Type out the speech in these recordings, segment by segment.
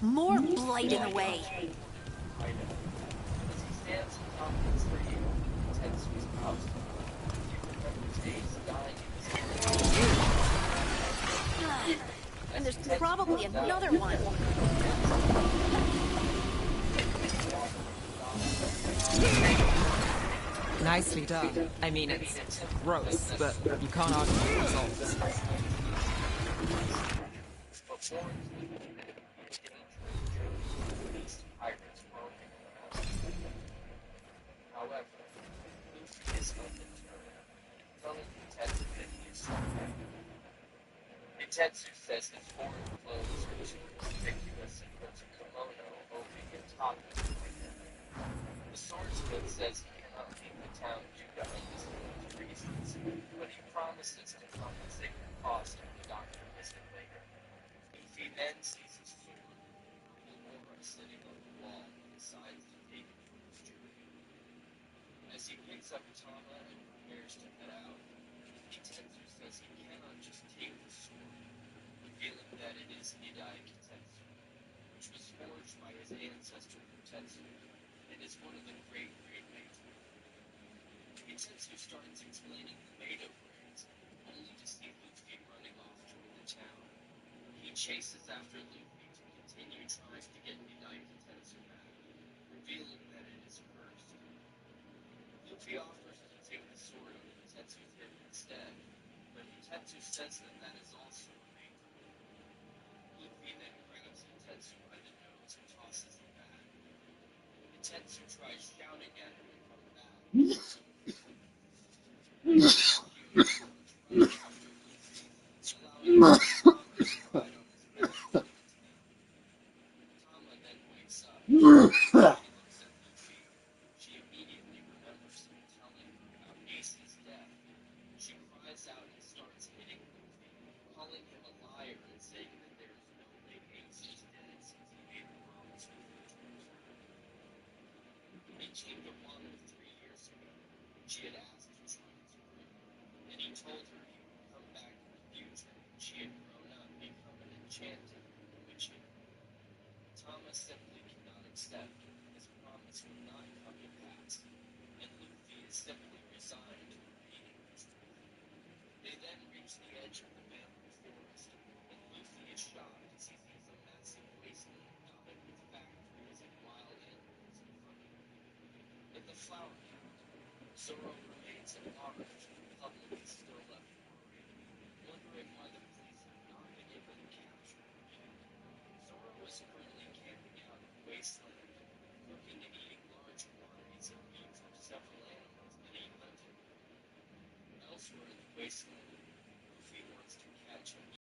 More blight in the way. I know. As he stands in confidence for you, Tetsu's obstinate. He remembers days dying in his And there's probably another one. Nicely done. I mean, it's gross, but you can't argue with the results. But more including that he had injured beast pirates roaming around. However, Luffy is undeterred, telling Tetsu that he is strong. Tetsu says his foreign clothes are too conspicuous and puts a kimono over the top of him. The swordsman says he cannot leave the town due to undisclosed reasons, but he promises to compensate the cost if the doctor visits later. Luffy then sees his sword, purple aura sitting on the wall, and decides to take it for his journey. As he picks up Tama and prepares to head out, Tetsu says he cannot just take the sword, revealing that it is Idai Kitetsu, which was forged by his ancestor Kotetsu, and is one of the great mages. Kitetsu starts explaining the Mato grades, only to see Luffy running off toward the town. He chases after Luffy to continue trying to get Idai Kitetsu back, revealing that it is cursed. Luffy offers to take the sword on Kitetsu's hip instead, but Kitetsu says that is also a Mato. Luffy then grabs Kitetsu by the nose and tosses him back. Kitetsu tries shouting at him to come back. Runs after Luffy, allowing Tama to ride on his back towards them. Tama then wakes up. She looks at Luffy. She immediately remembers him telling her about Ace's death. She cries out and starts hitting Luffy, calling him a liar and saying that there is no way Ace is dead since he made a promise with her to return. He came to Wano 3 years ago. She had asked to join his crew, and he told her he would come back in the future when she had grown up, become an enchanted witchy. Thomas simply cannot accept his promise will not come to pass, and Luffy is simply resigned to repeating the truth. They then reach the edge of the bamboo forest, and Luffy is shocked as he sees a massive wasteland dotted with factories and wild animals in front of him. In the flower field, Zoro remains in awe as the public is still left worried, wondering why the police have not been able to capture him yet. Zoro is currently camping out in the wasteland, cooking and eating large quantities of meat from several animals that he hunted. Elsewhere in the wasteland, Luffy wants to catch and eat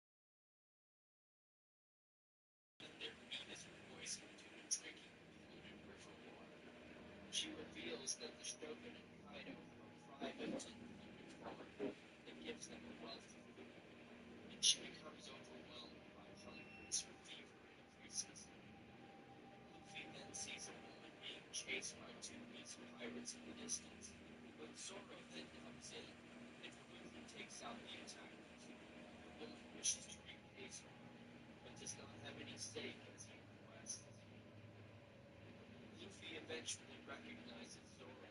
that their meat is poisoned due to drinking polluted river water. She reveals that the Shogun and Kaido have a private unpolluted farm that gives them a wealth of food, and she becomes overwhelmed by hunger as her fever increases. Luffy then sees a woman being chased by two beast pirates in the distance, but Zoro then comes in, and Luffy takes out the attackers. The woman wishes to repay Zoro, but does not have any stake as he requests. Luffy eventually recognizes Zoro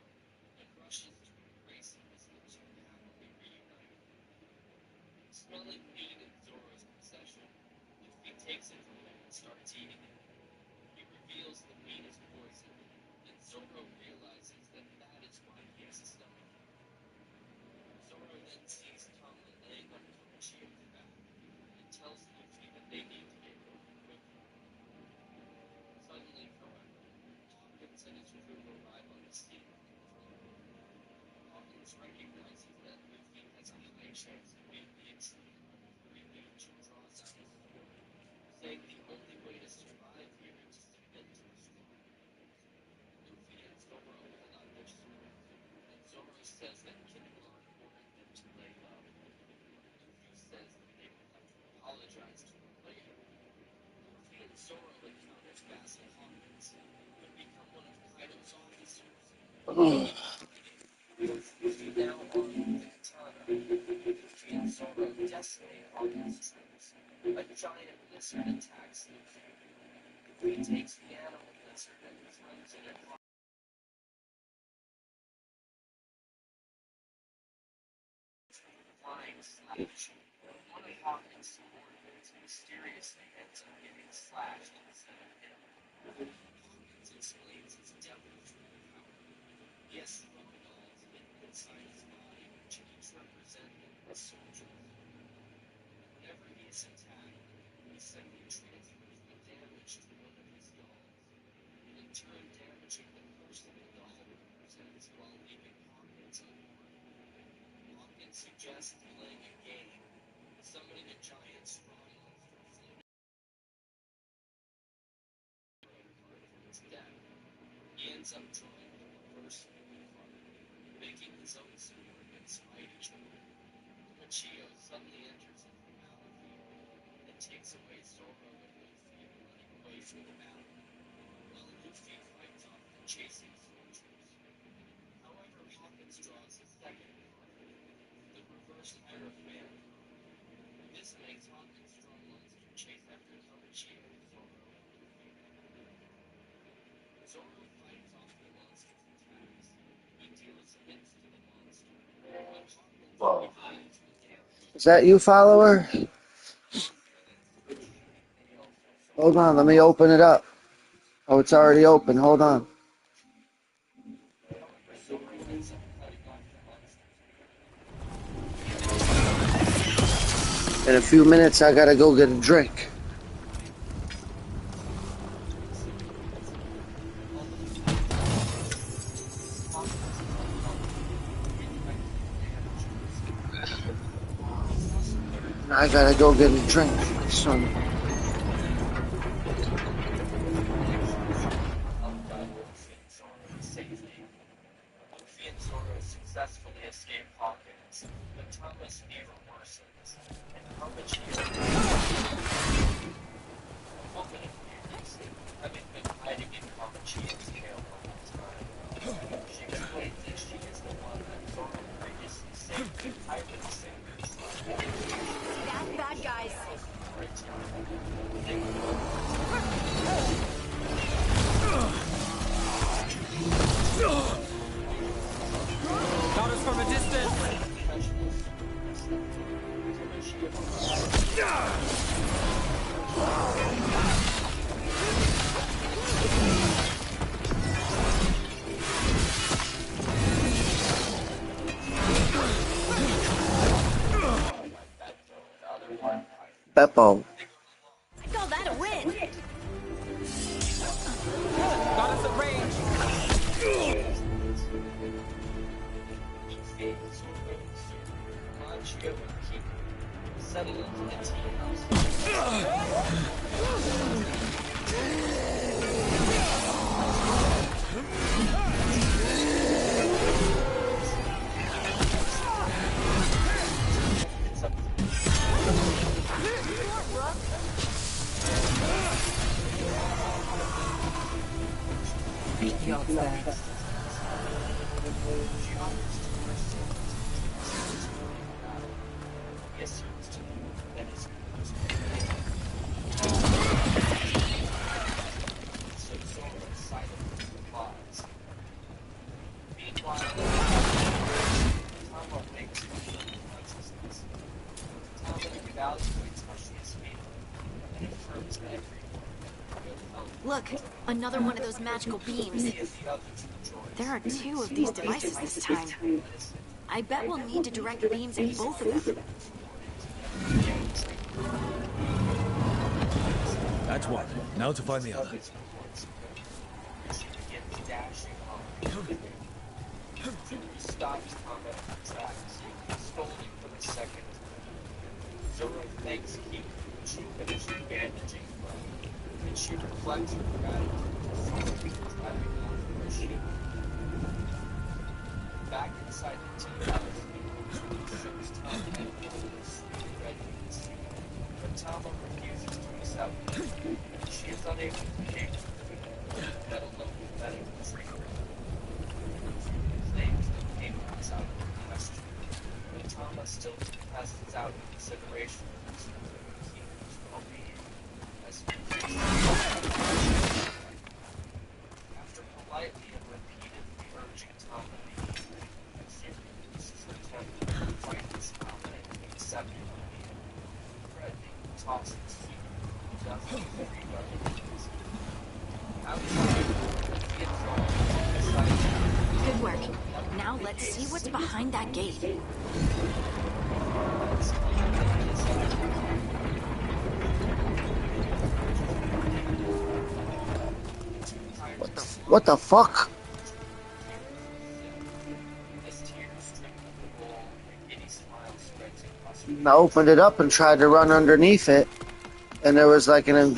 and rushes to embrace him as the two happily reunite. Smelling meat in Zoro's possession, Luffy takes it from him and starts eating it. He reveals the meat is poisoned, and Zoro realizes that is why he has a stomachache. Zoro then sees Tama laying on Koichiyo's back and tells Luffy that they need to get going quickly. Suddenly, however, Hawkins and his crew arrive on the scene and confront him. Hawkins recognizes that Luffy has a high chance of being the exclamatory leech and draws out his sword, saying the only way to survive here is to submit to a strong man. Luffy and Zoro pull out their swords, and Zoro says that Kinemon ordered them to lay low. Luffy says that they will have to apologize to him later. Luffy and Zoro encounter Vassal Hawkins, who had become one of Kaido's officers. With Luffy now armed with a katana, Luffy and Zoro decimate Hawkins' troops. A giant lizard attacks Luffy. He takes the animal lizard and throws it at flying slash. One of Hawkins' subordinates mysteriously ends up getting slashed instead of him. Hawkins explains his devil-fruit power. He has small dolls hidden inside his body, which each represent him as soldiers. Whenever he is attacked, he simply transfers the damage to one of his dolls, in turn damaging the person the doll represents while leaving Hawkins unharmed. Hawkins suggests playing a game, summoning a giant straw monster floating from his deck. He ends up drawing the reverse movie card, making his own subordinates fight each other. Machio suddenly enters into the battlefield and takes away Zoro and Luffy, running away from the battle, while Luffy fights off the chasing soldiers. However, Hawkins draws a second card, the reverse Hierophant card. This makes Hawkins' straw monster chase after Machio, Zoro, and Luffy. Zoro fights off the monster's attacks. He deals hits to the monster, but Hawkins revives the damage. Is that you, follower? Hold on, let me open it up. Oh, it's already open. Hold on. In a few minutes, I gotta go get a drink. I gotta go get a drink, son. Luffy and Zoro successfully escape Hawkins, but Thomas' fever worsens, and Machio, woman appears, having been hiding in Machio's tail the whole time. She explains that she is the one that Zoro previously saved from Pirate Singers. Bad guys. Got us from a distance. Beppo. I call that a win. Got us at range. Machio and Kiko settle into the tea house. You're back. Yes, that is so Zoro silently replies. Meanwhile, Tama wakes from consciousness. Tama evaluates how she is feeling and affirms every Look, another one of those magical beams. the others rejoice. There are two of these devices this time. I bet we'll need to direct beams at both of them. That's one. Now to find the other. She begins dashing on. He stops Tama in her tracks, scolding for the second time. Zoro thanks Kiko when she finishes bandaging her, and she reflects her gratitude to Zoro for driving off her shield. Back inside the tea house, Kiko shows Tama and the sweet red beans, but Tama refuses to accept it. She is unable to take food, let alone medical treatment. Claims that Kiko is out of the question, but Tama still passes out consideration for Kiko's well-being, as after politely and repeatedly urging Tom to leave, Sirius attempted to fight his comment and accepted threatening to toss his key dozens of free weapons. Outside, he absolved decided Good work. Now let's see what's behind that gate. What the fuck? I opened it up and tried to run underneath it, and there was like an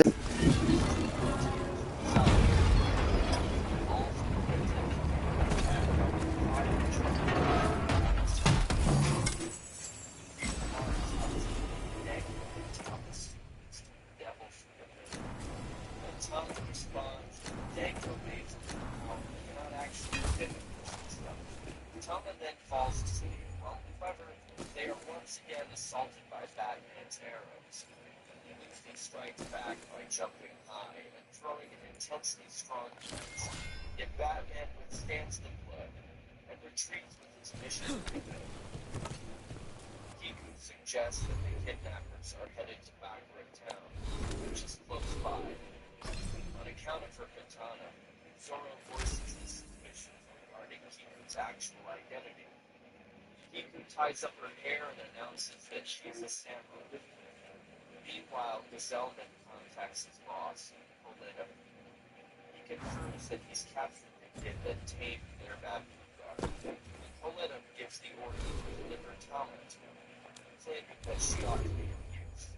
Toma then falls asleep, while however, they are once again assaulted by Batman's arrows. He strikes back by jumping high and throwing an intensely strong punch, yet Batman withstands the blow and retreats with his mission fulfilled. Kiku suggests that the kidnappers are headed to Backward Town, which is close by. On account of her katana, Zoro voices his suspicions regarding Kiku's actual identity. Kiku ties up her hair and announces that she is a samurai. Meanwhile, Gazelman contacts his boss, Polito. He confirms that he's captured the kid that tamed their bamboo guard, and Polito gives the order to deliver Tama to him, claiming that she ought to be abused.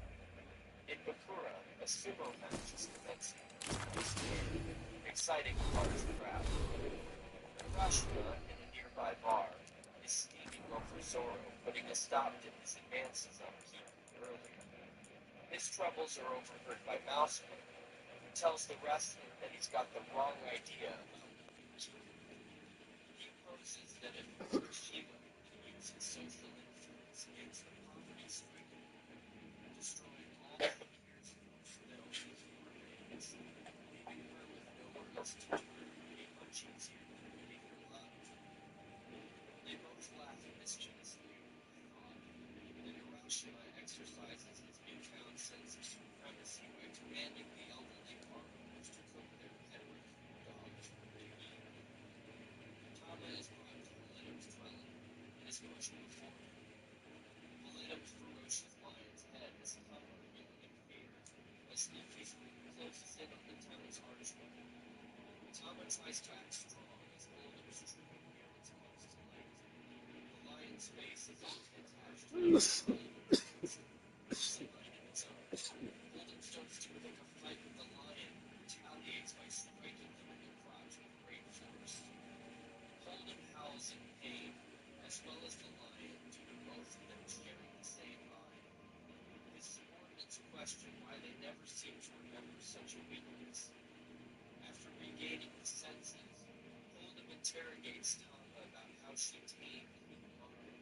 In Bakura, a sumo match is commencing. Exciting a large crowd. Urashima, in a nearby bar, is steaming over Zoro, putting a stop to his advances on Kiku earlier. His troubles are overheard by Mouseman, who tells the wrestler that he's got the wrong idea about Kiku. He poses that if Urashima can use his social influence against the poverty-stricken, destroying all the years of middle remains, leaving her with nowhere else to turn would be much easier than winning her love. They both laugh mischievously at the thought that Urashima exercises his newfound sense of supremacy by commanding the elderly farmers to cook their pet raccoon dogs for her to eat. Tama is brought to Polito's dwelling and is pushed before him. Polito's ferocious lion's head is hovering in fear as Luffy's group closes in on the town's archway. Tama tries to act strong as Polito's trooping near its post light. The lion's face is attached to its light of its own. Holden starts to pick a fight with the lion, who retaliates by striking him in the crotch with great force. Holden howls in pain, as well as the lion, due to both of them sharing the same mind. His subordinates question why they never seem to remember such a weakness. After regaining his senses, Holden interrogates Tama about how she tamed the army.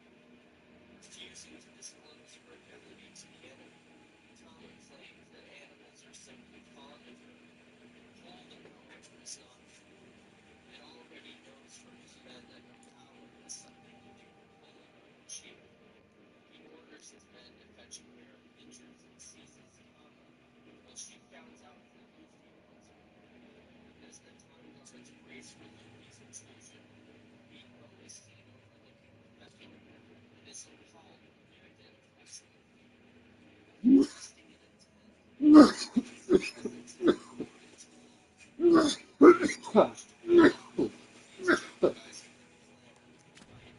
Refusing to disclose her ability to the enemy, Tama claims that animals are simply fond of her. Holden, however, is not fooled. It already knows from his men that her power has something to do with Polito and Chief. He orders his men to fetch a pair of pitchers and seizes Tama, while she shouts out for Luffy once more. As the time guards brace for Luffy's intrusion, Biko is seen overlooking the festival and is appalled when he identifies Luffy. Resting in a tent, jeopardizing their plans by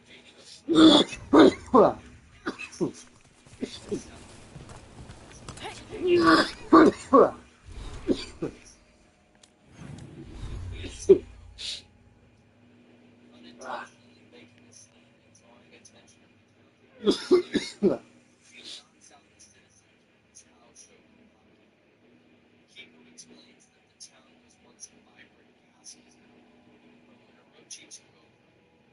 invading the unintentionally making a scene and drawing attention to the town's Luffy knocks out the citizens with his Kaosho Kokaki. Kiku explains that the town was once a vibrant gas town, but when Orochi took over,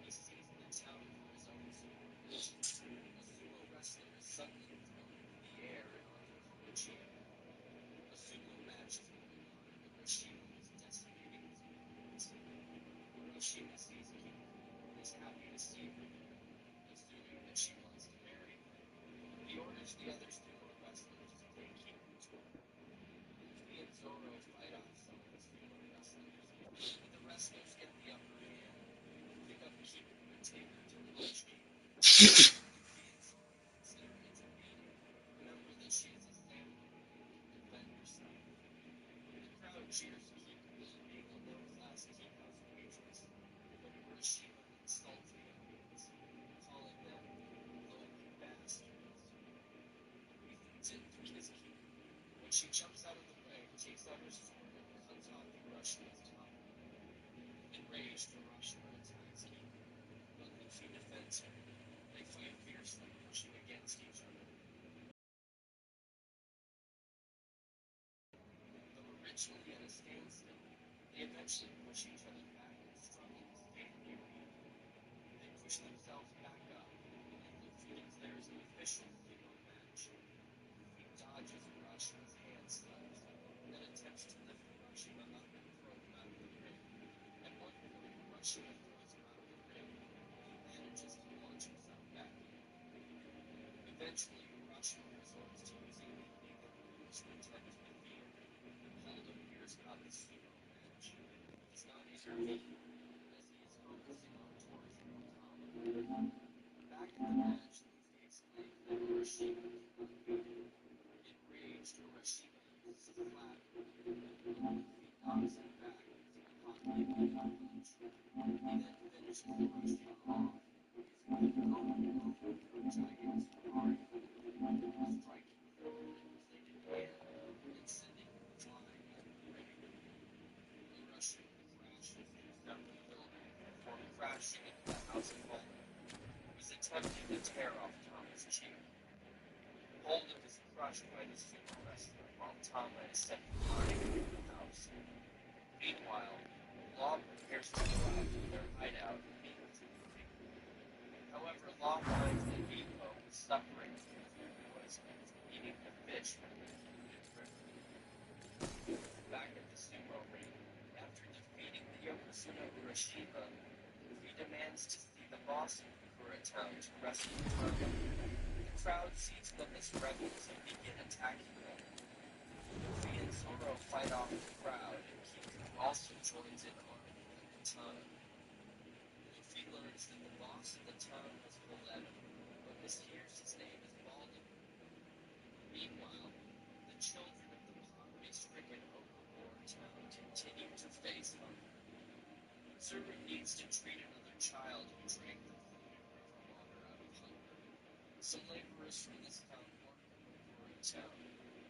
he seized the town for his own sport. A sumo wrestler is suddenly thrown into the air and onto Koichi. A sumo is happy to see her, assuming that she wants to marry him. He orders the other sumo wrestlers to take Kiku to her. Luffy and Zoro fight off some of the sumo wrestlers, but the wrestlers get the upper hand, pick up Kiku and take her to Little Chi. Luffy and Zoro consider intervening, but remember that she is a samurai and defend herself. The crowd cheers Kiku for being a low-class tea house waitress, but Urashima insults the audience, calling them lowly bastards. He leans in to kiss Kiku, but she jumps out of the way, takes out her sword, and cuts off Urashima's tongue. Enraged, Urashima attacks Kiku, but Luffy defends her. They fight fiercely, pushing against each other. Though originally at a standstill, they eventually push each other back and struggle to stay in the arena. They push themselves back up, and Luffy declares an official sumo match. Luffy dodges Urashima's hand slaps, then attempts to lift Urashima up and throw him out of the ring. At one point, Urashima throws him out of the ring, but he manages to launch himself back in. Eventually, Urashima resorts to using the illegal move to attempt to defeat him. Holden hears about the sumo match, but does not intervene, as he is focusing on tourism Otama. Back at the match, Luffy exclaims that Urashima cannot beat him. Enraged, Urashima uses a flat hook, but Luffy knocks him back using a Haki punch. He then finishes Urashima off using the Gomu Gomu no Gigantsukari, striking with an inflated hand and sending him flying out of the ring. Urashima crashes through several buildings before crashing into the House of Holden, who is attempting to tear off Tama's chair. Holden is crushed by the sumo wrestler while Tama is sent flying into the house. Meanwhile, Law prepares to go after their hideout and meet with Luffy. However, Law finds that Ipo is suffering from food poisoning from eating the fish from the polluted river. Back at the sumo ring, after defeating the Yokozuna Urashima, Luffy demands to see the boss of Kura Town to rescue Tama. The crowd sees them as rebels and begin attacking them. Luffy and Zoro fight off the crowd, and Kiku also joins in on it with a katana. Luffy learns that the boss of the town was Valletta, but mishears his name as Baldy. Meanwhile, the children of the poverty-stricken Okabor town continue to face hunger. Zoro needs to treat another child who drank the polluted river water out of hunger. Some laborers from this town work in Okabor town,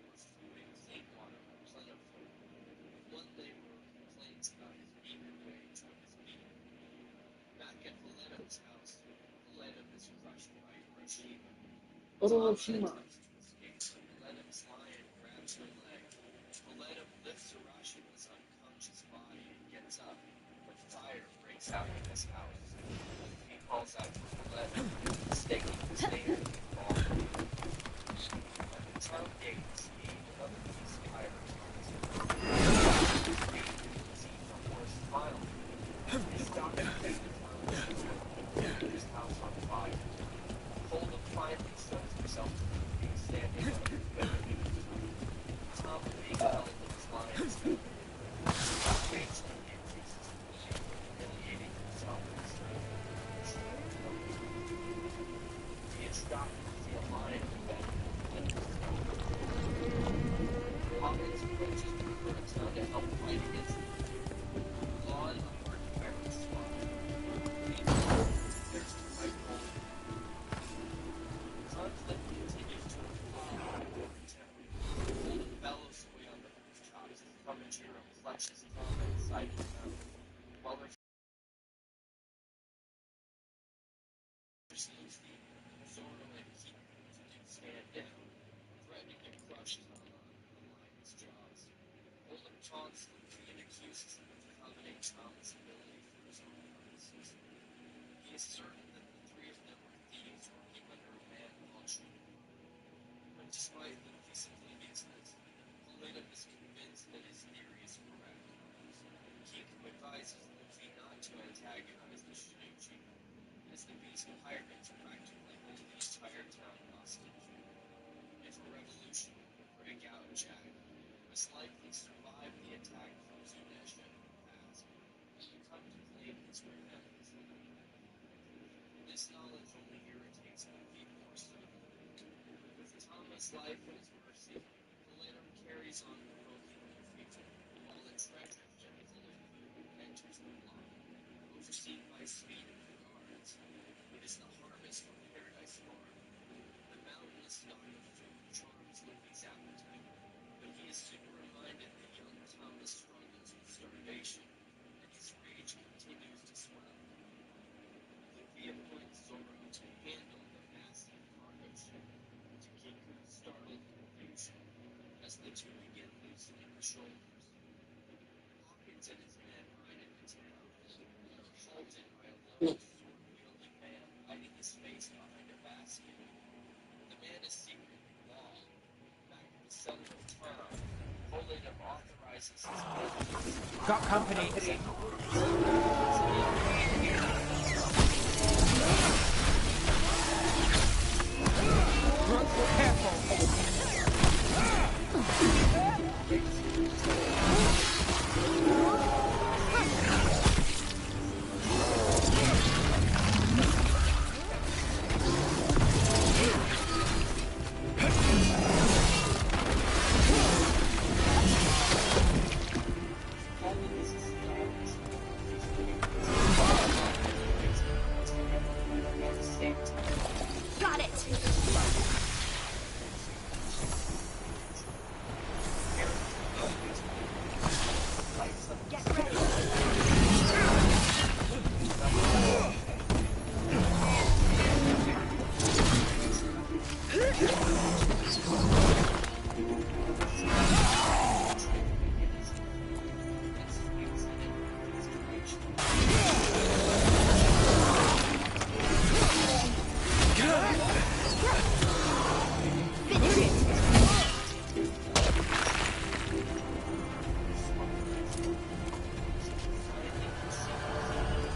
where food and clean water are plentiful. One laborer complains about his meager wage when his beaten. Back at Valeta's house, Valeta is crushed by Urashima. Tama attempts to escape, but Valeta's lion grabs her leg. Valeta lifts Urashima's unconscious body and gets up, but fire breaks out in his house. Luffy calls out for Valeta, mistaking his name for Baldy. At the town gates, he and another piece of pirates see the horse Smile. They stop to take the town and his house on fire. Holden finally shows himself to Luffy, standing on a very Tama being held in his lion's den. Eventually, he increases the blame, humiliating himself and his He is shocked to see a lion bed and Hawkins approaches the Kurata to help fight against the Law and the Hard Pirates spot. Meanwhile, prepares to fight Holden. Conflict continues to explode in Kuratown. Holden bellows away on the rooftops as Kamajiro clutches Tama inside his mouth, while her Luffy, Zoro, and Kiku to do stand down, threatening to crush Tama under the lion's jaws. Holden taunts Luffy and accuses him of coveting Tama's ability for his own purposes. He is certain that the three of them are thieves working under a man called Shinobu. But despite Luffy's obliviousness, Valeta is convinced that his theory is correct. Kiku advises Luffy not to antagonize the Shinichi, as the Beast pirates practically hold the entire town hostage. If a revolution would break out, Jack would most likely survive the attack from Zunesha in the past and come to claim his revenge. This knowledge only irritates Luffy more so. With Tama's life at his mercy, Paleto carries on provoking Luffy while a treasure ship full of food enters the block, overseen by Speed and the guards. It is the harvest from Paradise Farm. The boundless stock of food charms Luffy's appetite, but he is soon reminded that young Thomas struggles with starvation, and his rage continues to swell. Luffy appoints Zoro to handle the massive cargo ship to Kiku's startled confusion as the two begin loosening the shoulders. Hawkins and his men ride into town, but are halted by a lone sword-wielding man hiding his face behind a basket. The man is secretly Law. Back at the center of town, Paleto authorizes his men. Got company. Got it! Get ready!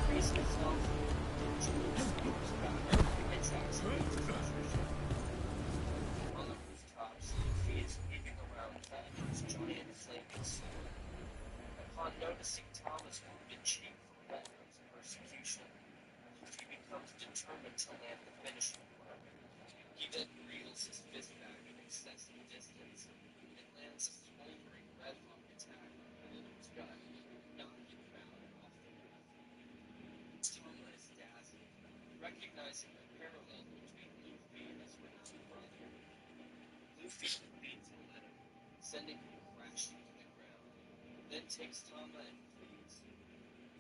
Finish it! On the rooftops, Luffy is weaving around Vulcan's giant flaming sword. Upon noticing Thomas' wounded cheek from Vulcan's persecution, Luffy becomes determined to land the finishing blow. He then reels his fist back an excessive distance and lands a smoldering red hawk attack on Paleto's gut, knocking him out off the roof. Tama is dazzled, recognizing the parallel between Luffy and his renowned brother. Luffy defeats Paleto, sending him crashing to the ground, then takes Tama and flees.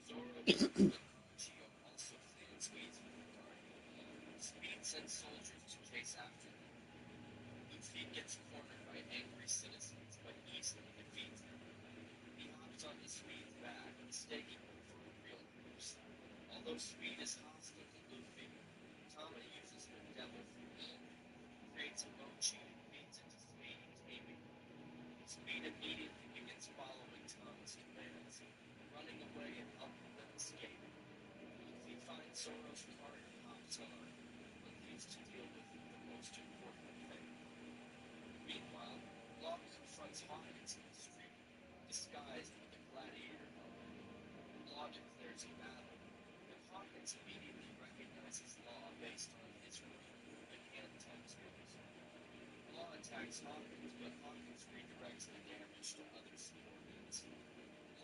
Zoro and Koichiro also flee and Speed's vanguard. Speed sends soldiers to chase after them. Luffy gets cornered by angry citizens, but easily defeats them. He hops onto Speed's back, mistaking him for a real horse. Although Speed is hostile to Luffy, Tama uses her devil fruit, creates a mochi, and feeds it to Speed, taming him. Speed immediately begins following Tama's commands, running away and helping them escape. Luffy finds Zoro's heart and hops on, but leaves to deal with the most important thing. Meanwhile, Law confronts Hawkins in the street, disguised with a gladiator helmet. Law declares a battle, but Hawkins immediately recognizes Law based on his move and hand-type skills. Law attacks Hawkins, but Hawkins redirects the damage to other subordinates.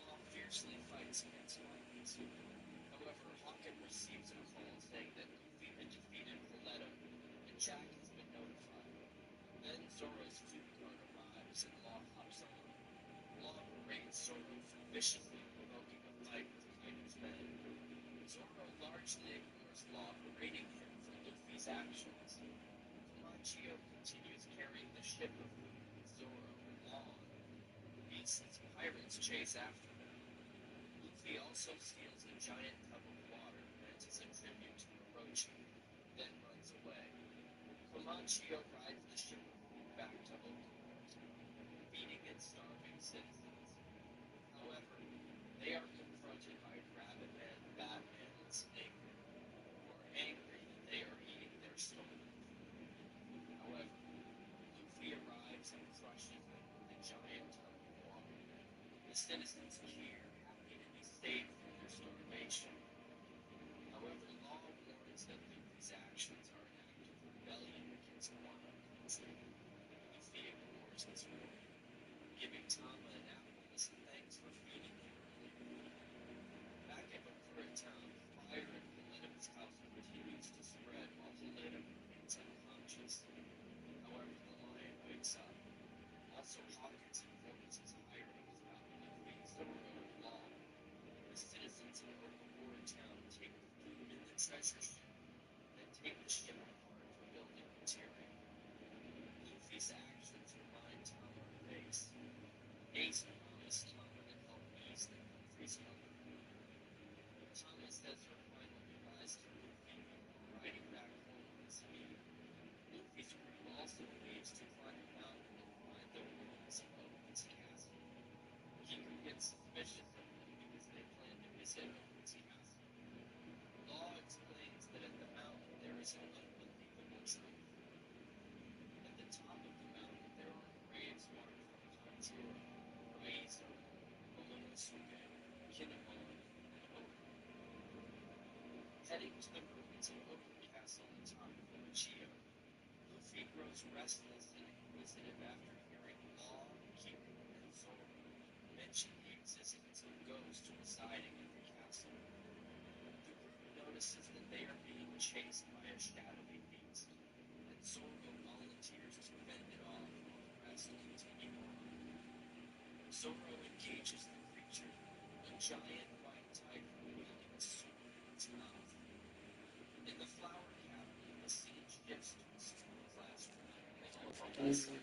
Law fiercely fights against Hawkins. However, Hawkins receives a call saying that Luffy had defeated Paleto, and Jack has been notified. Then Zoro's food cart arrives, and Law hops on. Law berates Zoro for viciously provoking a fight with Kaido's men. Zoro largely ignores Law berating him for Luffy's actions. Koichiro continues carrying the ship of food with Zoro and Law on it. The beast's pirates chase after them. Luffy also steals a giant tub of water meant as a tribute to Orochi, then runs away. Koichiro rides the ship of food back to Okinawa, feeding its starving citizens. However, they are confronted by Rabbit Man, Batman, and Snake Man, who are angry citizens here happy to be saved from their starvation. However, law warns that Luffy's actions are an act of rebellion against Wano country. Luffy ignores his warning, giving Tama an apple as thanks for feeding him earlier. Back at Bakura Town, fire at Helena's house continues to spread while Helena remains unconscious. However, the lion wakes up. Also, Hawkins informs his hirelings about Luffy, Zoro, and Law. The citizens of Okamura Town take the food and the treasure ship, then take the ship apart for building material. Luffy's actions remind Tama of Ace. Ace promised Tama to help ease the country's hunger. Tama says her final goodbyes to Luffy before riding back home on his speed. Luffy's crew also leaves to climb a mountain and find the ruins of Owen's castle. Kiku gets suspicious of them because they plan to visit Owen's castle. Law explains that at the mountain there is an unbelievable trophy. At the top of the mountain there are graves marked for Katsura, Aizo, Momonosuke, Kinemon, and Oka. Heading to the ruins of Oka Castle atop Koichio, Luffy grows restless and inquisitive after hearing Law, Kiku, and Zoro mention the existence of ghosts residing at the castle. The group notices that they are being chased by a shadowy beast, and Zoro volunteers to fend it off while the rest continue on. Zoro engages the creature, a giant white tiger wielding a sword in its mouth. In the flower cabinet, the scene shifts to a school classroom in the middle of a lesson.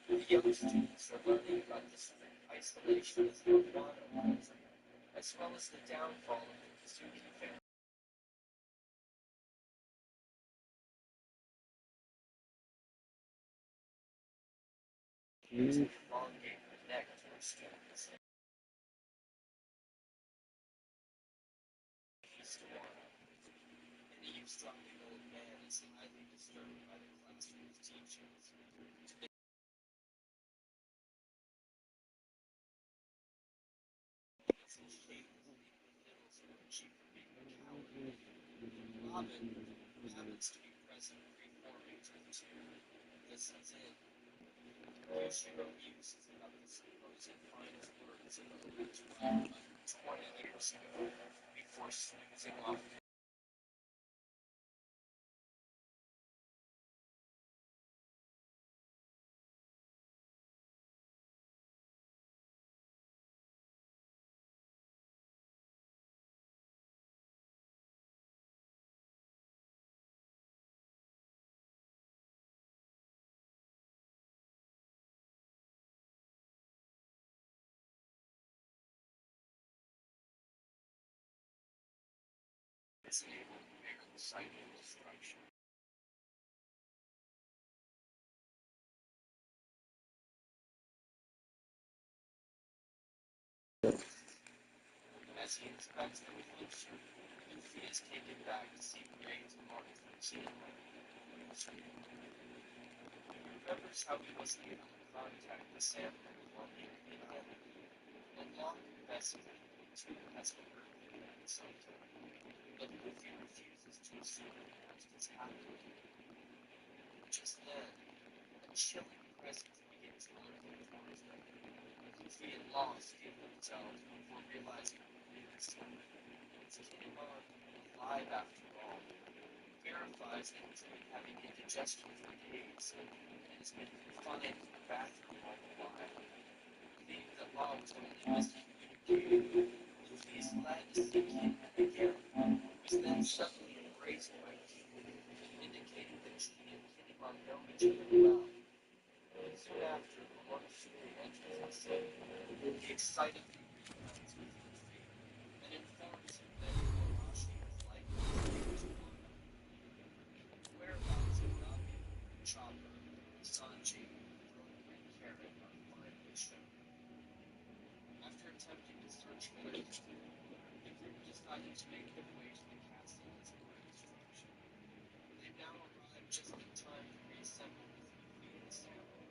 The young students are learning about the strict isolationism of Wano country, as well as the downfall of the Kazuki family. To elongate the neck to her students. East Wano. And the eavesdropping old man is highly disturbed by the classroom's teachings. He shamelessly belittles Mochi for being a coward. Robin, who happens to be present pre-forming to the two, listens in. Yoshiro muses about the supposed final words of Owen's wife 20 years ago before snoozing off. Is able to bear the cycle destruction. As he inspects the reflection, Luffy is taken back to see graves marked for Kinemon. He remembers how he wasn't able to contact the samurai while leaving the island. The law confesses that he too has overheard something, but Luffy refuses to assume the worst has happened. Just then, a chilling presence begins lurking towards them. Luffy and Law steal themselves before realizing who it is. It's Kinemon, alive after all. He verifies that he's been having indigestion for days and has been confined in the bathroom all the while. Believing that Law was only miscommunicating, Luffy is glad to see Kinemon again, who is then suddenly embraced by Kiku, indicating that she and Kinemon know each other well. Soon after, Momonosuke enters the scene. He excitedly reunites with Luffy and informs him that Orochi is likely escaped to Wano. The whereabouts of Nami, Chopper, Sanji, Rover, and Carrot are finally shown. After attempting to search for them, the group decided to make their way to the castle as per instruction. They now arrive just in time to reassemble with Luffy and the samurai.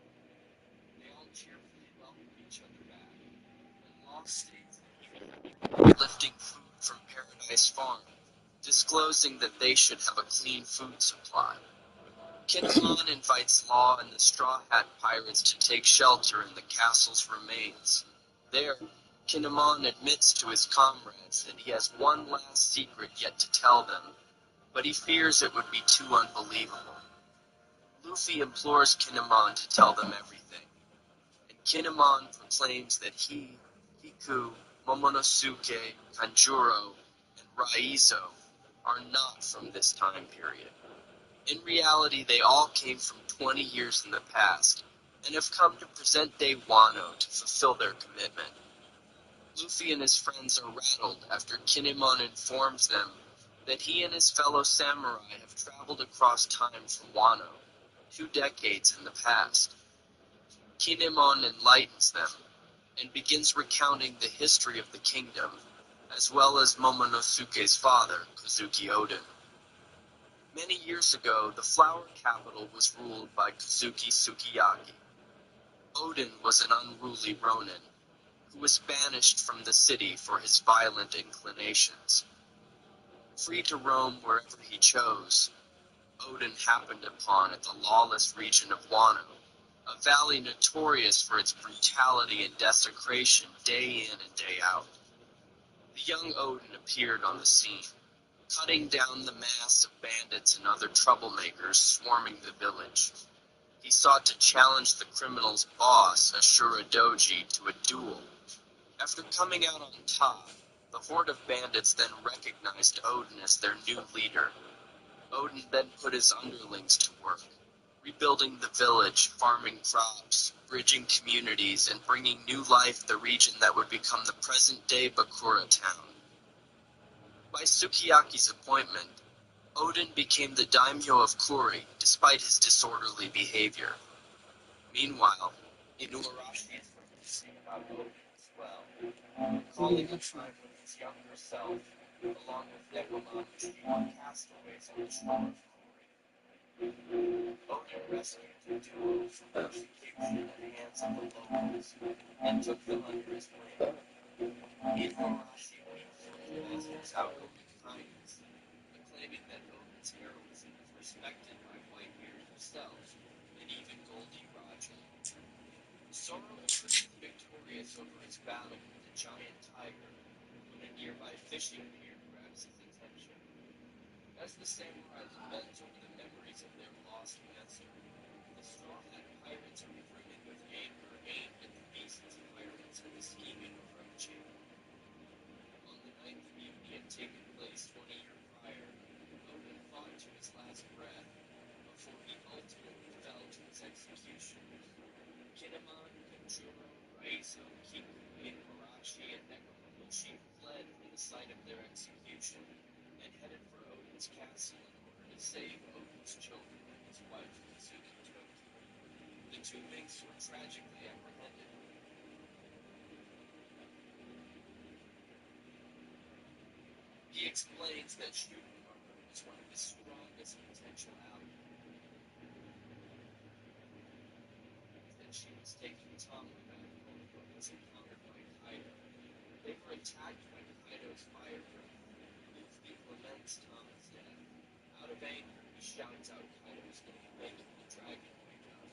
They all cheerfully welcome each other back, when off stage, lifting food from Paradise Farm, disclosing that they should have a clean food supply. Kinemon invites Law and the Straw Hat Pirates to take shelter in the castle's remains. There, Kinemon admits to his comrades that he has one last secret yet to tell them, but he fears it would be too unbelievable. Luffy implores Kinemon to tell them everything, and Kinemon proclaims that he, Hiku, Momonosuke, Kanjuro, and Raizo are not from this time period. In reality, they all came from 20 years in the past, and have come to present-day Wano to fulfill their commitment. Luffy and his friends are rattled after Kinemon informs them that he and his fellow samurai have traveled across time from Wano, 2 decades in the past. Kinemon enlightens them, and begins recounting the history of the kingdom, as well as Momonosuke's father, Kozuki Oden. Many years ago, the flower capital was ruled by Kozuki Sukiyaki. Oden was an unruly ronin, who was banished from the city for his violent inclinations. Free to roam wherever he chose, Oden happened upon at the lawless region of Wano, a valley notorious for its brutality and desecration day in and day out. The young Oden appeared on the scene, cutting down the mass of bandits and other troublemakers swarming the village. He sought to challenge the criminal's boss, Ashura Doji, to a duel. After coming out on top, the horde of bandits then recognized Oden as their new leader. Oden then put his underlings to work, rebuilding the village, farming crops, bridging communities, and bringing new life to the region that would become the present-day Bakura town. By Sukiyaki's appointment, Oden became the daimyo of Kuri despite his disorderly behavior. Meanwhile, Inuarashi is releasing about Oden as well, calling a time when his younger self, along with Nekomon, were castaways on the shore of Kuri. Oden rescued the duo from execution at the hands of the locals and took them under his wing. Inuarashi weeps for his master's outgoing kindness, claiming that Oden's heroism is respected by Whitebeard himself and even Goldie Roger. Zoro emerges victorious over his battle with the giant tiger when a nearby fishing pier grabs his attention. As the samurai lament over the memories of their lost master, the Straw Hat Pirates are brimming with anger aimed at the beast's pirates and the scheming of Roche. On the night the mutiny had taken place 20 years prior, Oden fought to his last breath before he ultimately fell to his execution. Kinemon, Kanjuro, Raizo, Kiku, Inuarashi, and Nekomamushi fled from the site of their execution and headed for Oden's castle in order to save Oden's children and his wife, Kozuki Toki. The two minks were tragically apprehended. He explains that shooting armor was one of his strongest potential allies, that she was taking Tama back home when he was encountered by Kaido. They were attacked by Kaido's fire breath. Luffy laments Tama's death. Out of anger, he shouts out Kaido's name, making the dragon wake up.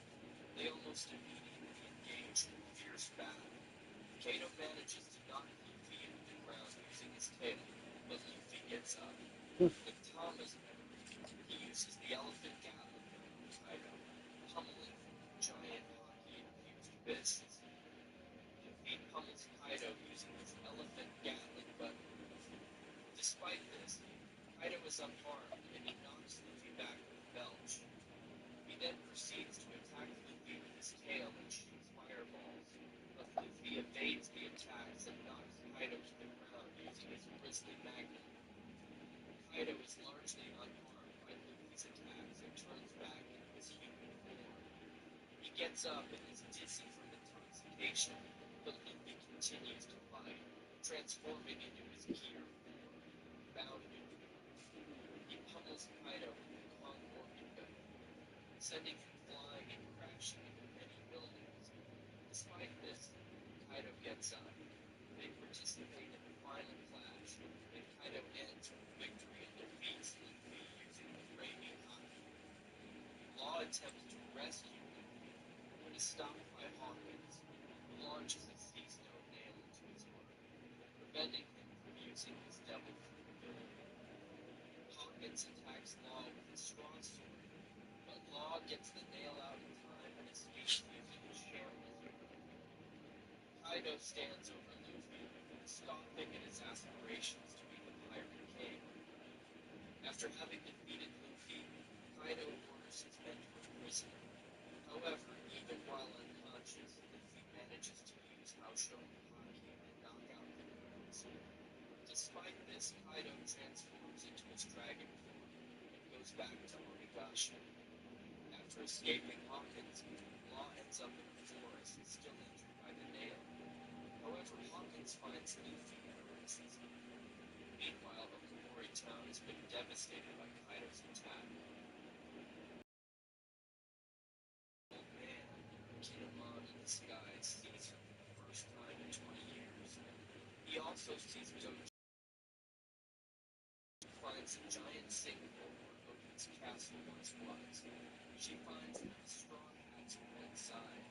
They almost immediately engage in a fierce battle. Kaido manages to knock Luffy into the ground using his tail, but Luffy gets up. With Tama's memory, he uses the elephant gatling gun on Kaido, pummeling from the giant hockey-infused fists. Luffy pummels Kaido using his elephant gatling gun move. Despite this, Kaido is unharmed and he knocks Luffy back with Belch. He then proceeds to attack Luffy with his tail and shoots fireballs, but Luffy evades the attacks and knocks Kaido to the ground using his grizzly magnum. Kaido is largely unharmed by Luffy's attacks and turns back into his human form. He gets up and is dizzy from intoxication, but Luffy continues to fight, transforming into his gear form, bounding. He pummels Kaido with the Kong Organ gun, sending him flying and crashing into many buildings. Despite this, Kaido gets up. attempt to rescue him, when is stopped by Hawkins, who launches a seastone nail into his arm, preventing him from using his devil fruit ability. Hawkins attacks Law with his straw sword, but Law gets the nail out in time and escapes using his shell lizard. Kaido stands over Luffy, scoffing at his aspirations to be the Pirate King. After having defeated Luffy, Kaido orders his men to a prison. However, even while unconscious, Luffy manages to use Haushoku Haki and knock out the guards. Despite this, Kaido transforms into his dragon form and goes back to Onigashima. After escaping Hawkins, Law ends up in the forest, still injured by the nail. However, Hawkins finds Luffy and arrests him. Meanwhile, Okamori Town has been devastated by Kaido's attack. Old man, Kinemon in disguise, sees him for the first time in 20 years. He also sees Gojo, finds a giant sinkhole where Gojo's castle once was. She finds that the straw hats were inside.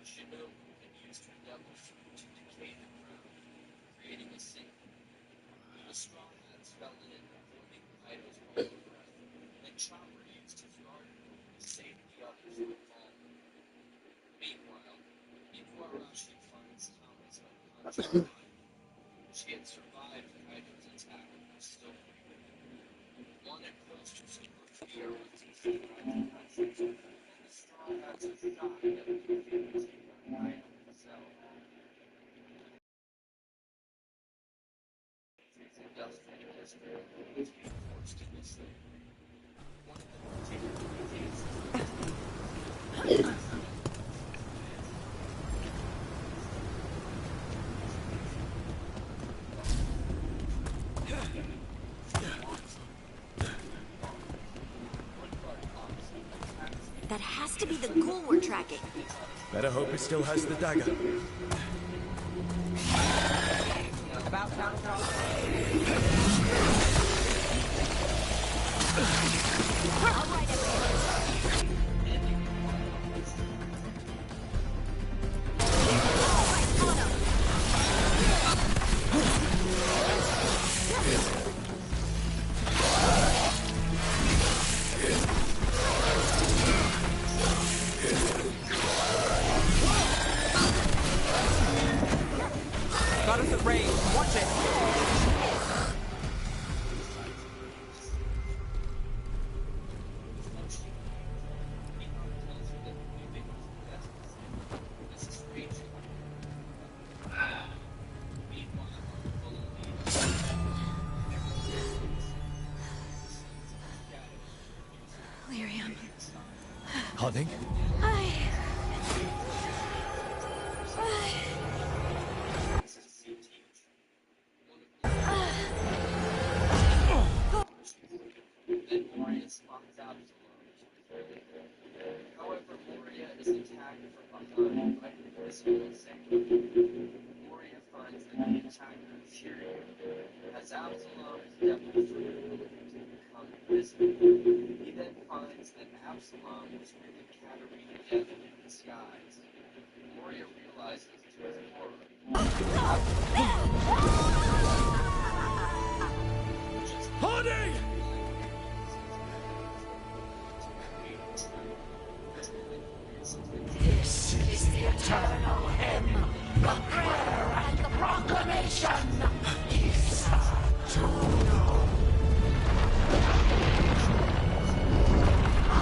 Shinobu had used her devil fruit to decay the ground, creating a sinkhole. The straw hats fell in, forming Kaido's ball of breath, and Chopper used his guard move to save the others from falling. Meanwhile, Inuarashi finds Tama's unconscious body. She had survived Kaido's attack and was still breathing. Wanted posters of Luffy are unsuccessful attacks, and the straw hats are shocked that Luffy was taking on Kaido himself. Industrial history is being forced into slavery. One of the particularly tasty That has to be the ghoul we're tracking. Better hope it still has the dagger. About time. All right, Got us at range. Watch it. Lyrium. Hunting? Then Moria spots out as alone. However, Moria is attacked from behind by the invisible insect. Moria finds that the attacker is Shiryu, as Absalom's devil fruit ability to become invisible. He then finds that Absalom was really Katarina Devil in disguise. Moria realizes to his horror. Hunting! This is the eternal hymn, the prayer and the proclamation. Isa to know. I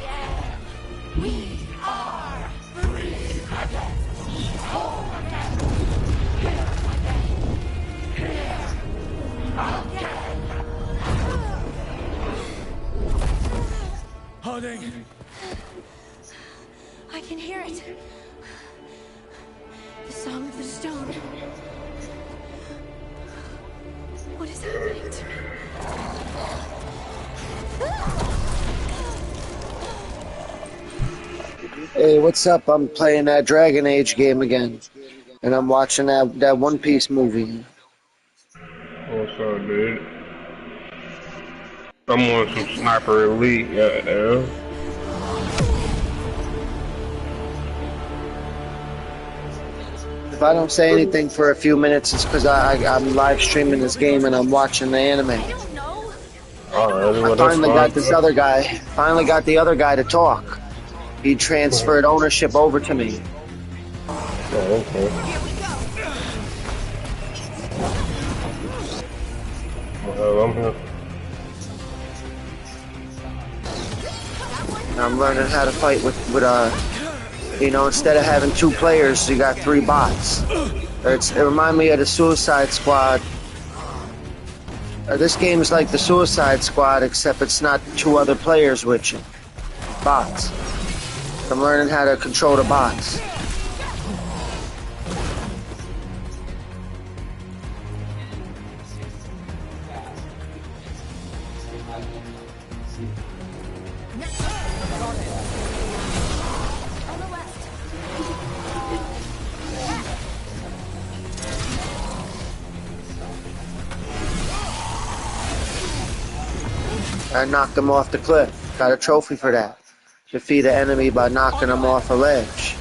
am. We are free again. Home again. Here again. Here again. Hunting! I can hear it. The song of the stone. What is happening to me? Hey, what's up? I'm playing that Dragon Age game again. And I'm watching that One Piece movie. What's up, dude? I'm on some Sniper Elite, goddamn. If I don't say anything for a few minutes, it's because I'm live streaming this game and I'm watching the anime. I don't know. Alright, I well, that's finally fine. got this other guy. Finally got the other guy to talk. He transferred ownership over to me. Oh, okay. Well, I'm here. I'm learning how to fight with you know, instead of having 2 players, you got 3 bots. It reminds me of the Suicide Squad. This game is like the Suicide Squad, except it's not 2 other players with you. Bots. I'm learning how to control the bots. I knocked him off the cliff. Got a trophy for that. Defeat an enemy by knocking him off a ledge.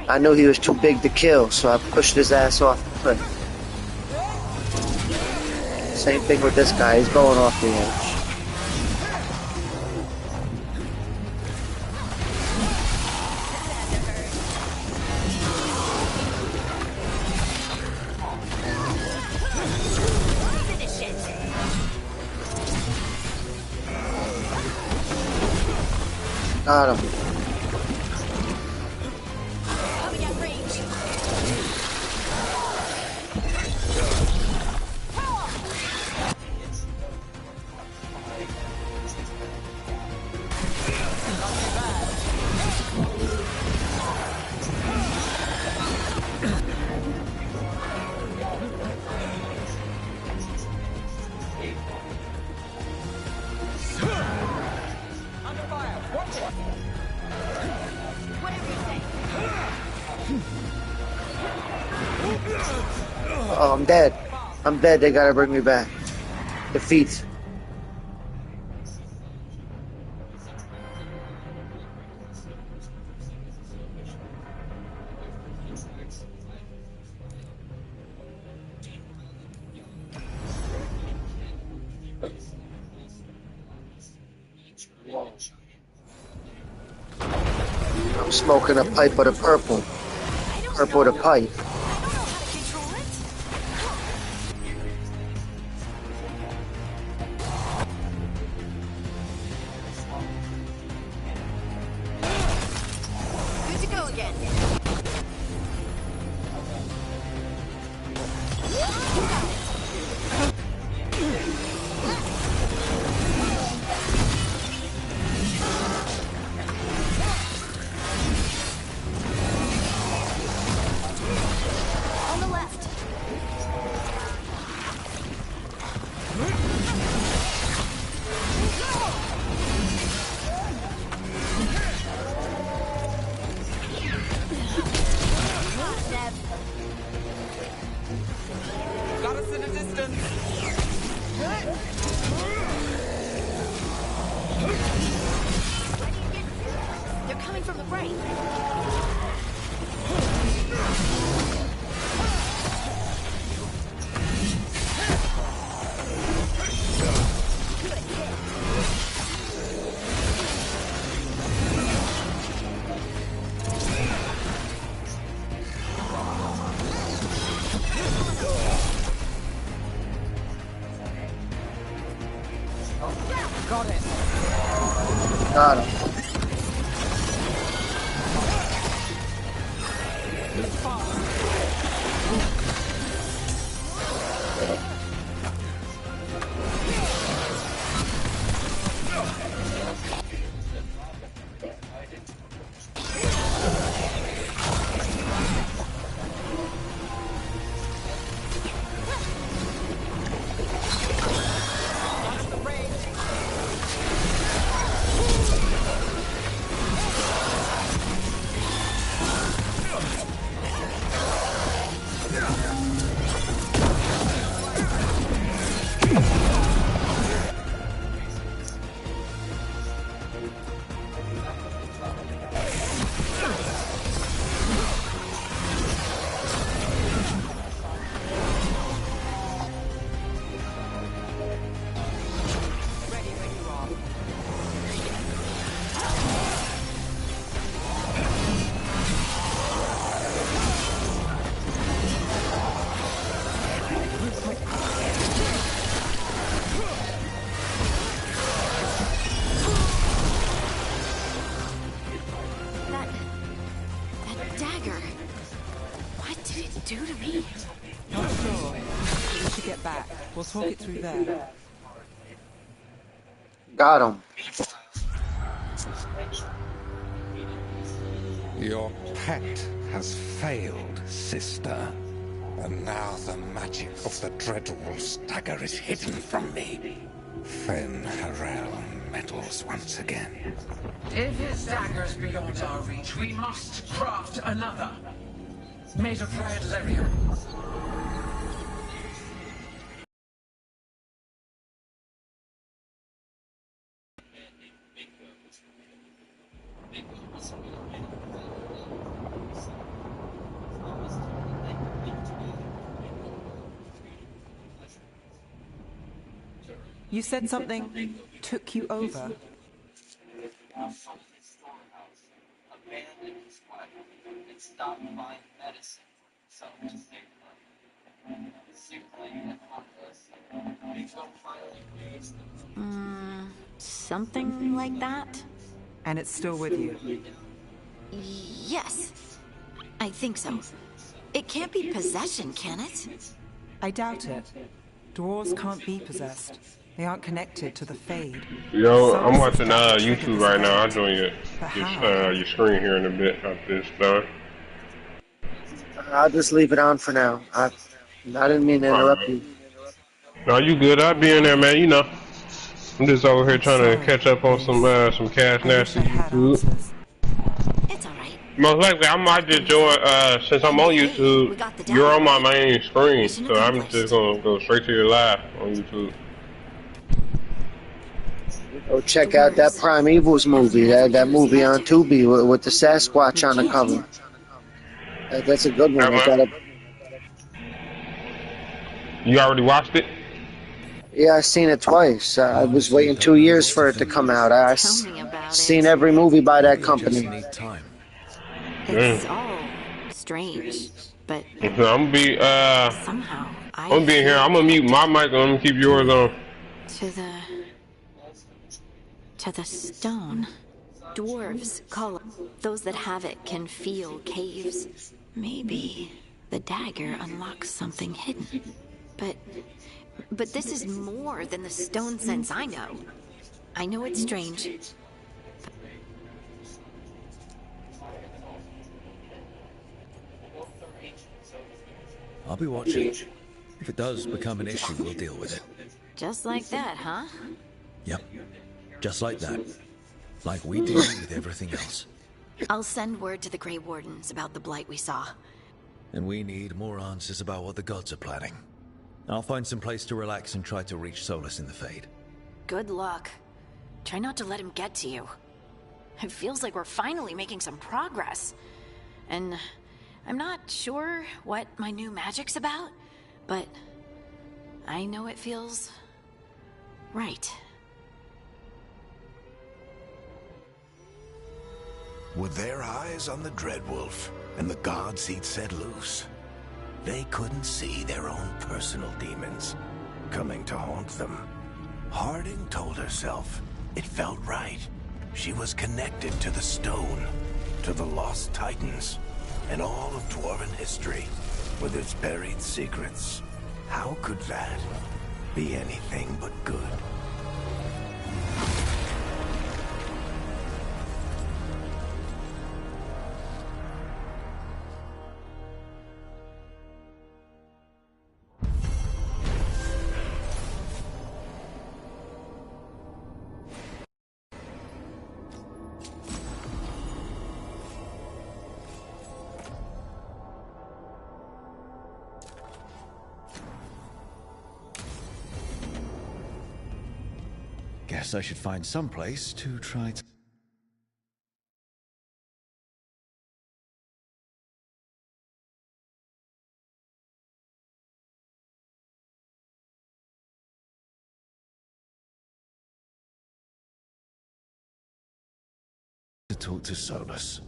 I knew he was too big to kill, so I pushed his ass off the cliff. Same thing with this guy. He's going off the edge. Got him. Oh, I'm dead. I'm dead. They gotta bring me back. Defeat. I'm smoking a pipe of the purple. Purple the pipe. Good to go again. On the left. Got us in a distance. They're coming from the right. Got it. Got him. do to me? Not sure. We should get back. We'll talk it through there. Got him. Your pet has failed, sister. And now the magic of the Dreadwolf's dagger is hidden from me. Fen Harel meddles once again. If his dagger's beyond our reach, we must craft another. Made of red lyrium. You said something took you over. Something like that? And it's still with you. Yes. I think so. It can't be possession, can it? I doubt it. Dwarves can't be possessed. They aren't connected to the Fade. Yo, Some I'm watching systems trigger YouTube this right now. I'll event. join your screen here in a bit after this done. I'll just leave it on for now. I didn't mean to interrupt you. No, you good? I'll be in there, man. You know, I'm just over here trying to catch up on some Cash I wish Nasty I had YouTube. answers. It's alright. Most likely, I might just join. Since I'm on YouTube, you're on my main screen, so I'm just gonna go straight to your live on YouTube. Go check out that Primevals movie. That movie on Tubi with the Sasquatch on the cover. That's a good one. You already watched it? Yeah, I've seen it twice. I was waiting 2 years for it to come out. I've seen every movie by that company. Need time. It's all strange, but I'm gonna be somehow I'm gonna be in here. I'm gonna mute my mic and I'm gonna keep yours on. to the stone. Dwarves call it. Those that have it can feel caves. Maybe the dagger unlocks something hidden. But this is more than the stone sense I know. I know it's strange. I'll be watching. If it does become an issue, we'll deal with it. Just like that, huh? Yep. Just like that. Like we did with everything else. I'll send word to the Grey Wardens about the blight we saw. And we need more answers about what the gods are planning. I'll find some place to relax and try to reach Solus in the Fade. Good luck. Try not to let him get to you. It feels like we're finally making some progress. And I'm not sure what my new magic's about, but I know it feels right. With their eyes on the Dreadwolf and the gods he'd set loose, they couldn't see their own personal demons coming to haunt them. Harding told herself it felt right. She was connected to the stone, to the lost titans, and all of Dwarven history with its buried secrets. How could that be anything but good? Guess I should find some place to try to talk to Solus.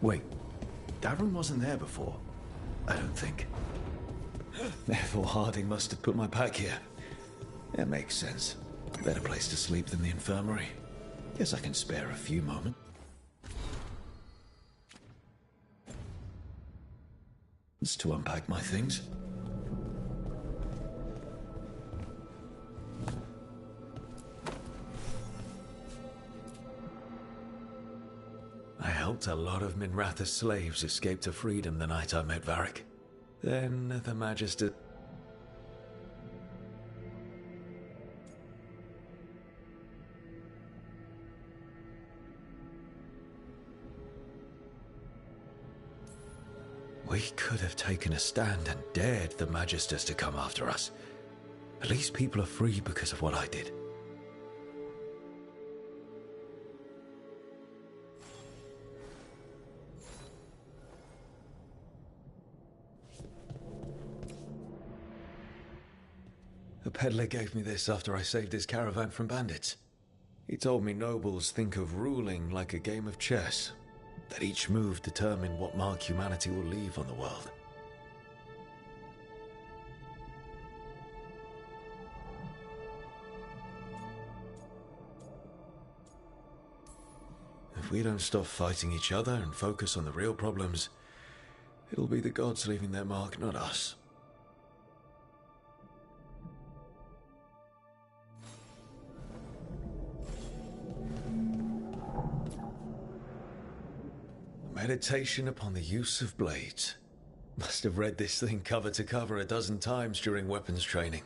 Wait, Darren wasn't there before? I don't think. Therefore, Harding must have put my pack here. It makes sense. Better place to sleep than the infirmary. Guess I can spare a few moments. To unpack my things. I helped a lot of Minratha's slaves escape to freedom the night I met Varric. Then the Magister... We could have taken a stand and dared the Magisters to come after us. At least people are free because of what I did. A peddler gave me this after I saved his caravan from bandits. He told me nobles think of ruling like a game of chess, that each move determine what mark humanity will leave on the world. If we don't stop fighting each other and focus on the real problems, it'll be the gods leaving their mark, not us. Meditation upon the use of blades. Must have read this thing cover to cover a dozen times during weapons training.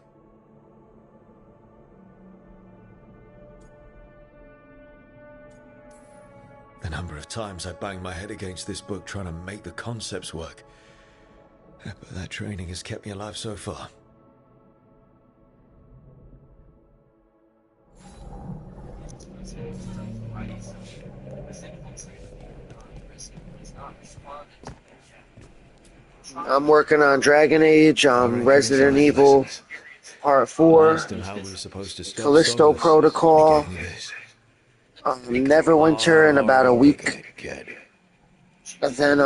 The number of times I banged my head against this book trying to make the concepts work. But that training has kept me alive so far. I'm working on Dragon Age, Resident Evil Part 4, Callisto Protocol, Neverwinter in about a week. And then,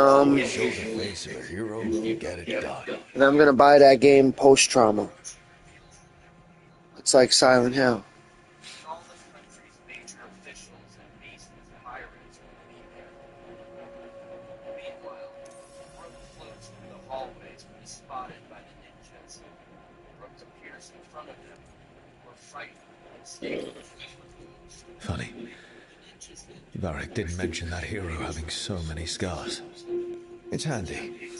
and I'm gonna buy that game Post-Trauma. It's like Silent Hill. Funny. Varric didn't mention that hero having so many scars. It's handy.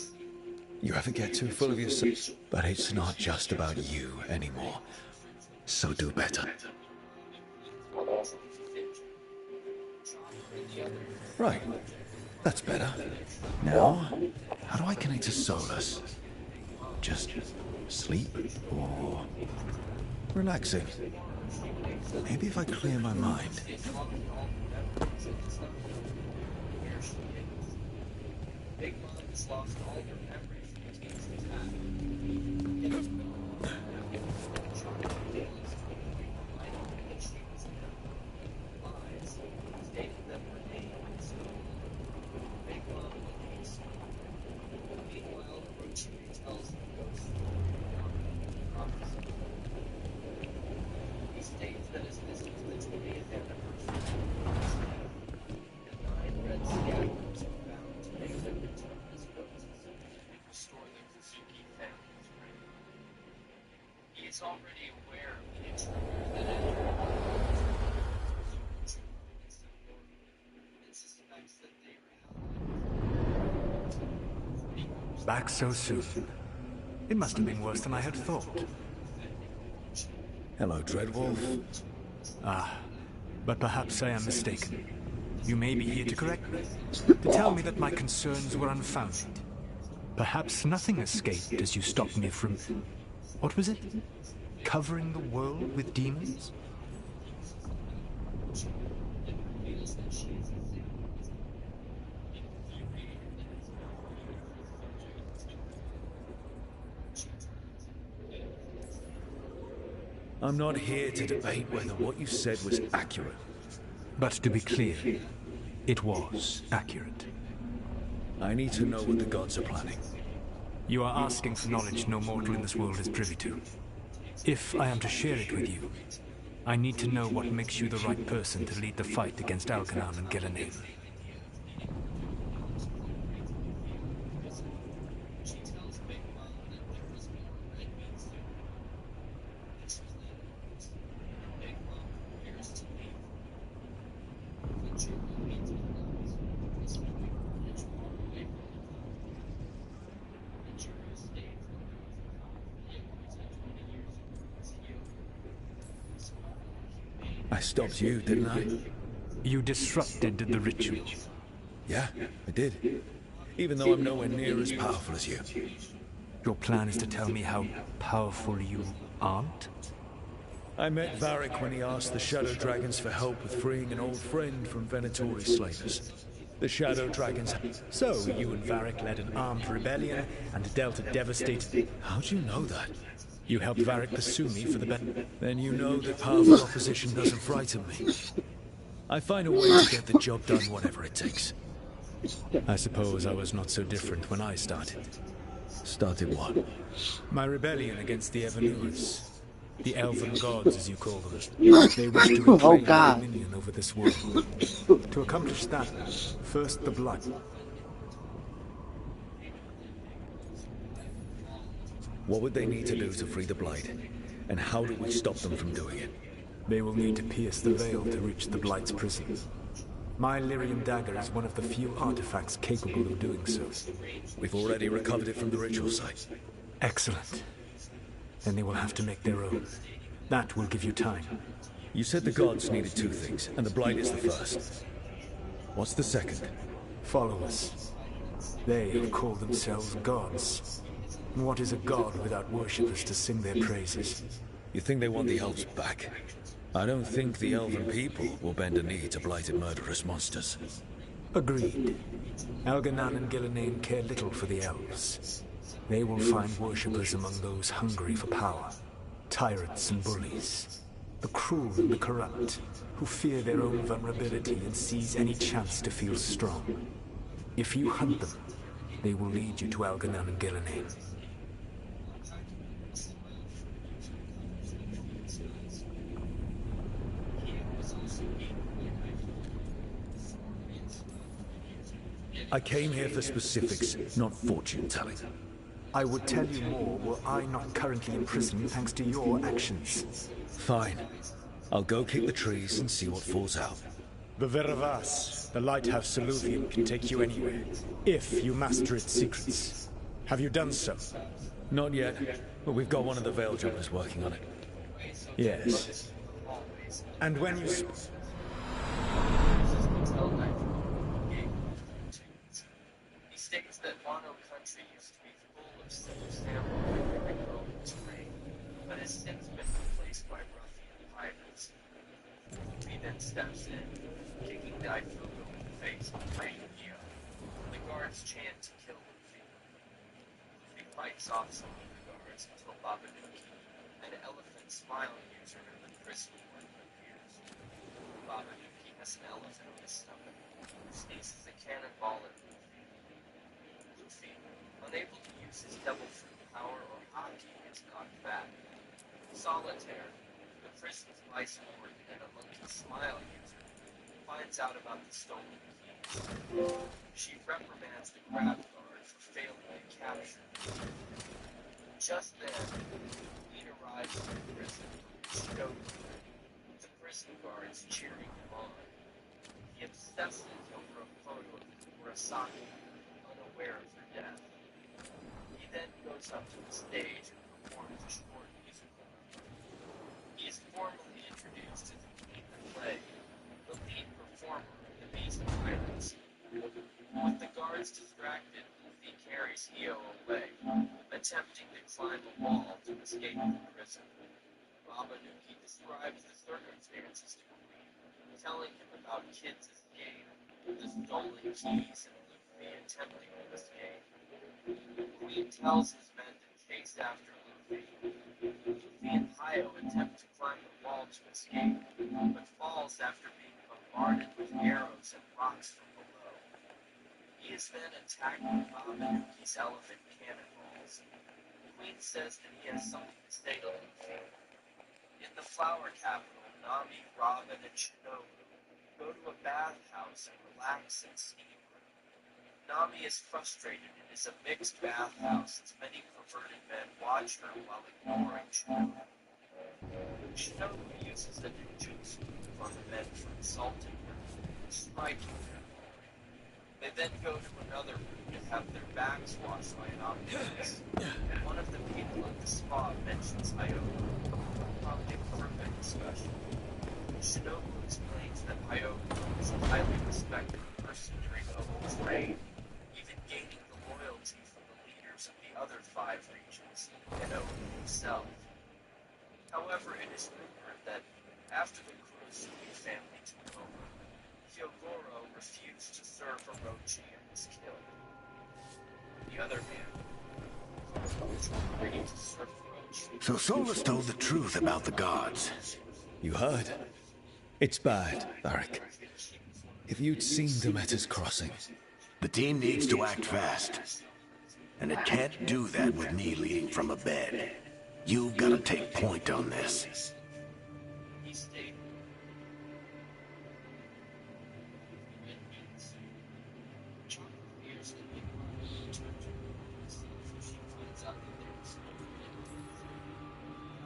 You ever get too full of yourself? But it's not just about you anymore. So do better. Right. That's better. Now, how do I connect to Solus? Just sleep or relaxing? Maybe if I clear my mind. Back so soon. It must have been worse than I had thought. Hello, Dreadwolf. Ah, but perhaps I am mistaken. You may be here to correct me, to tell me that my concerns were unfounded. Perhaps nothing escaped as you stopped me from... what was it? Covering the world with demons? I'm not here to debate whether what you said was accurate. But to be clear, it was accurate. I need to know what the gods are planning. You are asking for knowledge no mortal in this world is privy to. If I am to share it with you, I need to know what makes you the right person to lead the fight against Algernon and Gillenane. I stopped you, didn't I? You disrupted the ritual. Yeah, I did. Even though I'm nowhere near as powerful as you. Your plan is to tell me how powerful you aren't? I met Varric when he asked the Shadow Dragons for help with freeing an old friend from Venatori's slavers. The Shadow Dragons... So, you and Varric led an armed rebellion and dealt a devastating... How'd you know that? You helped Varric pursue me for the Then you know that powerful opposition doesn't frighten me. I find a way to get the job done, whatever it takes. I suppose I was not so different when I started. Started what? My rebellion against the Evanurs. The elven gods, as you call them. They wish to reclaim dominion over this world. To accomplish that, first the blood. What would they need to do to free the Blight? And how do we stop them from doing it? They will need to pierce the veil to reach the Blight's prison. My Lyrium dagger is one of the few artifacts capable of doing so. We've already recovered it from the ritual site. Excellent. Then they will have to make their own. That will give you time. You said the gods needed two things, and the Blight is the first. What's the second? Followers. They have called themselves gods. And what is a god without worshippers to sing their praises? You think they want the elves back? I don't think the elven people will bend a knee to blighted murderous monsters. Agreed. Algernon and Gillenane care little for the elves. They will find worshippers among those hungry for power. Tyrants and bullies. The cruel and the corrupt, who fear their own vulnerability and seize any chance to feel strong. If you hunt them, they will lead you to Algernon and Gillenane. I came here for specifics, not fortune-telling. I would tell you more were I not currently in prison thanks to your actions. Fine. I'll go kick the trees and see what falls out. The Veravas, the lighthouse Soluvium, can take you anywhere, if you master its secrets. Have you done so? Not yet, but we've got one of the Veil Jumpers working on it. Yes. And when you... He states that Wano country used to be full of samurai and agricultural terrain, but has since been replaced by ruffian pirates. He then steps in, kicking Daifuku in the face with Fang Gyo. The guards chant to kill Luffy. Luffy fights off some of the guards until Babanuki, an elephant smile user in the prison warden, appears. Babanuki has an elephant on his stomach, sneezes a cannonball at Luffy. Luffy, unable to use his devil fruit power or haki, is knocked back. Solitaire, the prison's vice lord and a monkey smile user, finds out about the stolen keys. She reprimands the grab guard for failing to capture them. Just then, Queen arrives in the prison with Shinobu, the prison guards cheering him on. He obsesses over a photo of Kurosaki, unaware of her death. He then goes up to the stage and performs a short musical number. He is formally introduced as the queen of play, the lead performer of the Beast Pirates. With the guards distracted, Luffy carries Hio away, attempting to climb a wall to escape the prison. Babanuki describes the circumstances to Queen, telling him about Kids' game, the stolen keys, and Luffy attempting to escape. Queen tells his men to chase after Luffy. Luffy and Hio attempt to climb the wall to escape, but falls after being bombarded with arrows and rocks from below. He is His men attack Mamanouki's elephant cannonballs. The Queen says that he has something to say to Luffy. In the flower capital, Nami, Robin, and Shinobu go to a bathhouse and relax in steam room. Nami is frustrated. It is a mixed bathhouse as many perverted men watch her while ignoring Shinobu. Shinobu uses the ninjutsu on the men for insulting her, striking them. They then go to another room to have their backs washed by an optimist. One of the people at the spa mentions Hyoko, prompting further discussion. Shinobu explains that Hyoko is a highly respected person during Obo's reign, even gaining the loyalty from the leaders of the other 5 regions, and Obo himself. However, it is rumored that after the Kurosuke family took over, Hyogoro refused to serve Orochi and was killed. On the other hand, Kurosuke agreed to serve Orochi. So Solus told the truth about the gods. You heard? It's bad, Varric. If you'd seen Demeter's crossing... The team needs to act fast. And it can't do that with me leading from a bed. You've got to take point on this. He stated,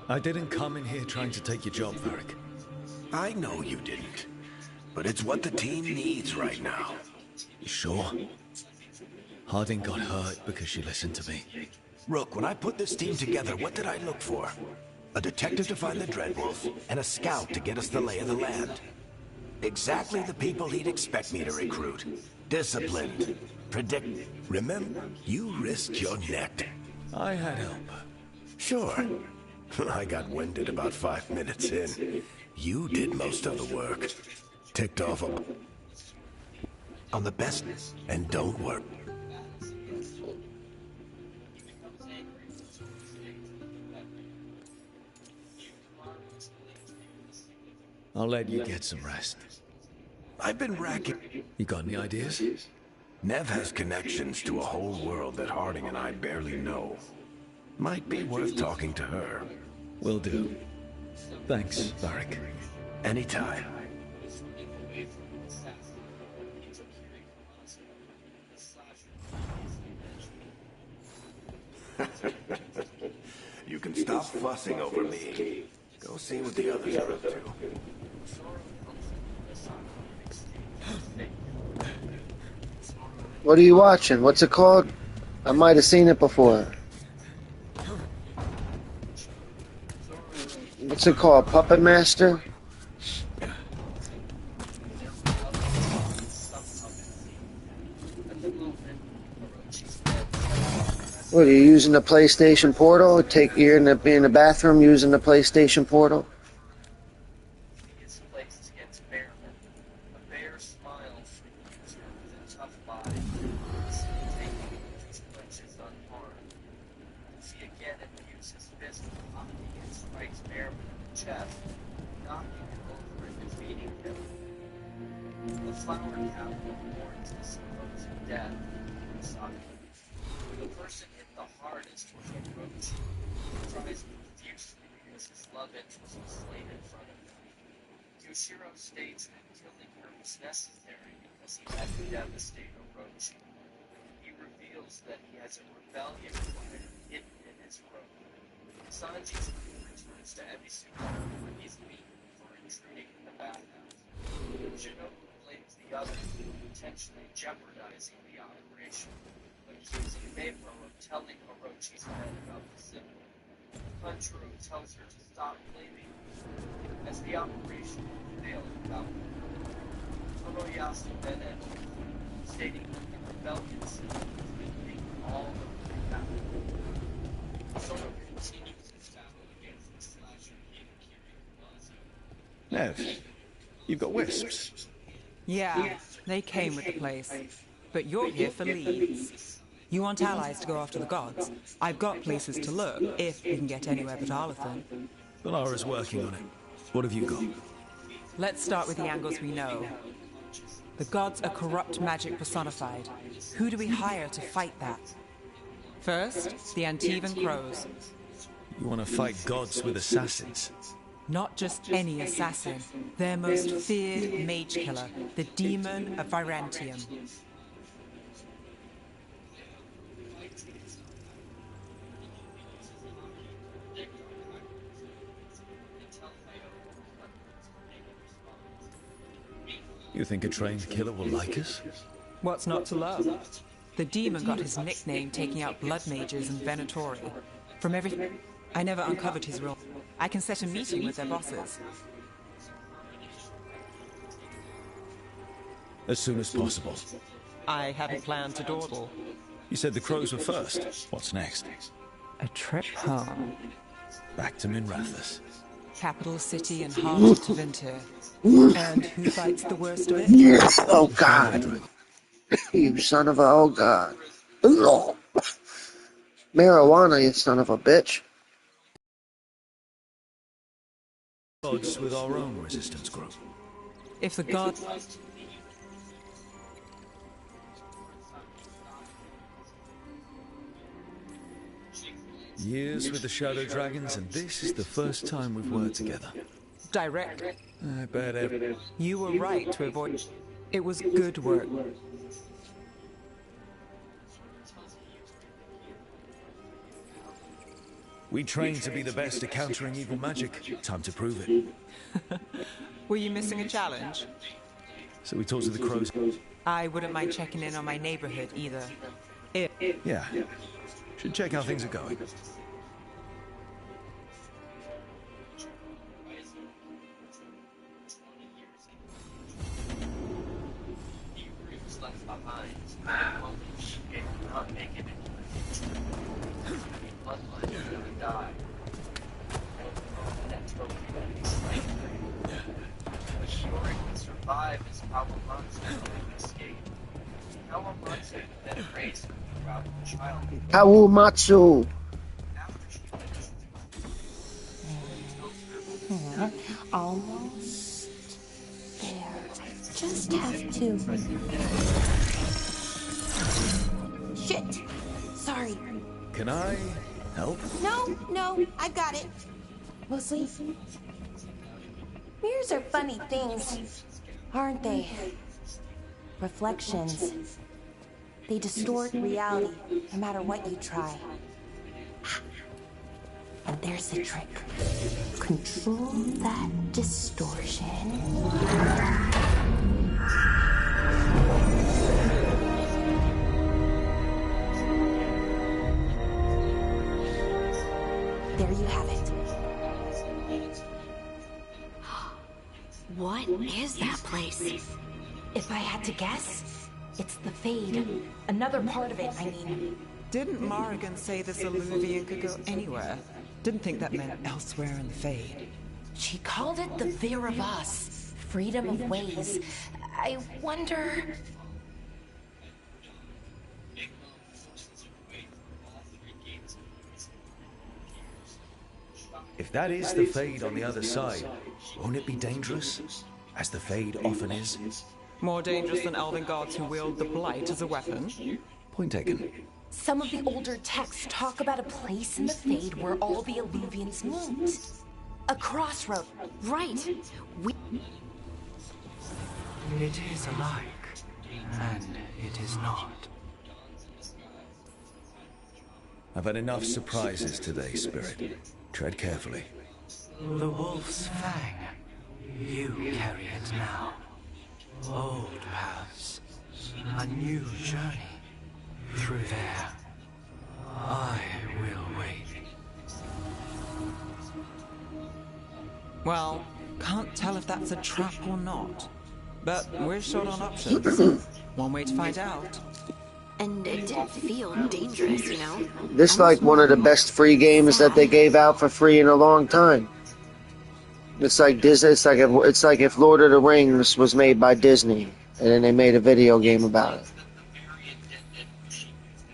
I didn't come in here trying to take your job, Varric. I know you didn't. But it's what the team needs right now. You sure? Harding got hurt because she listened to me. Rook, when I put this team together, what did I look for? A detective to find the Dreadwolf, and a scout to get us the lay of the land. Exactly the people he'd expect me to recruit. Disciplined. Remember, you risked your neck. I had help. Sure. I got winded about 5 minutes in. You did most of the work. Ticked off on the best, and don't work. I'll let you get some rest. I've been racking. You got any ideas? Nev has connections to a whole world that Harding and I barely know. Might be worth talking to her. Will do. Thanks, Varric. Anytime. You can stop fussing over me. Go see what the others are up to. What are you watching? What's it called? I might have seen it before. What's it called? Puppet Master? What, are you using the PlayStation Portal? You're in the bathroom using the PlayStation Portal? His place against Bearman. A bear smiles for the user with a tough body. Taking his punches unharmed. Luffy again imbues his fist with hockey and strikes Bearman in the chest, knocking him over and defeating him. The flower capital mourns the supposed death of Saki. The person hit the hardest was Orochi. He tries profusely because his love interest was slain in front of him. Yushiro states that killing her was necessary because he had to devastate Orochi. He reveals that he has a rebellion fire hidden in his robe. Sanji's crew returns to Ebisuka where he's beaten for intruding in the bathhouse. Shinobu blames the others for potentially jeopardizing the operation, accusing Mabro of telling Orochi's men about the symbol. Punchiro tells her to stop blaming her, as the operation will fail without her. Toroyasu then ends, stating that the rebellion symbol is being all over the capital. Zoro continues his battle against the slasher king Kiryu Umazu. Nev, you've got wisps. Yeah, they came with the place. But you're here for leads. You want allies to go after the gods? I've got places to look, if we can get anywhere but Arlathan. Balara's working on it. What have you got? Let's start with the angles we know. The gods are corrupt magic personified. Who do we hire to fight that? First, the Antivan Crows. You want to fight gods with assassins? Not just any assassin. Their most feared mage killer, the Demon of Virantium. You think a trained killer will like us? What's not to love? The demon got his nickname taking out blood mages and Venatori. From everything, I never uncovered his real. I can set a meeting with their bosses. As soon as possible. I hadn't planned to dawdle. You said the crows were first. What's next? A trip home. Back to Minrathous. Capital city and heart of Tevinter. And who fights the worst of it? Oh God! You son of a... Oh God! Marijuana, you son of a bitch! Odds with our own resistance group. If the god... Years with the Shadow Dragons, and this is the first time we've worked together. Direct. I bet You were right to avoid... It was good work. We trained to be the best at countering evil magic. Time to prove it. Were you missing a challenge? So we talked to the crows. I wouldn't mind checking in on my neighborhood either. Yeah. Should check how things are going. Kawumatsu! Almost there. I just have to... Shit! Sorry. Can I help? No, I've got it. Mostly, mirrors are funny things, aren't they? Reflections. They distort reality, no matter what you try. And there's the trick. Control that distortion. There you have it. What is that place? If I had to guess, it's the Fade. Another part of it, I mean. Didn't Morrigan say this Illuvian could go anywhere? Didn't think that meant elsewhere in the Fade. She called it the Fear of Us. Freedom of ways. I wonder... If that is the Fade on the other side, won't it be dangerous? As the Fade often is. More dangerous than elven gods who wield the Blight as a weapon? Point taken. Some of the older texts talk about a place in the Fade where all the Illuvians meet. A crossroad. Right. It is alike, and it is not. I've had enough surprises today, Spirit. Tread carefully. The wolf's fang. You carry it now. Old paths. A new journey. Through there. I will wait. Well, can't tell if that's a trap or not. But we're short on options. One way to find out. And it didn't feel dangerous, you know? This is like one of the best free games that they gave out for free in a long time. It's like Disney. It's like if Lord of the Rings was made by Disney, and then they made a video game about it.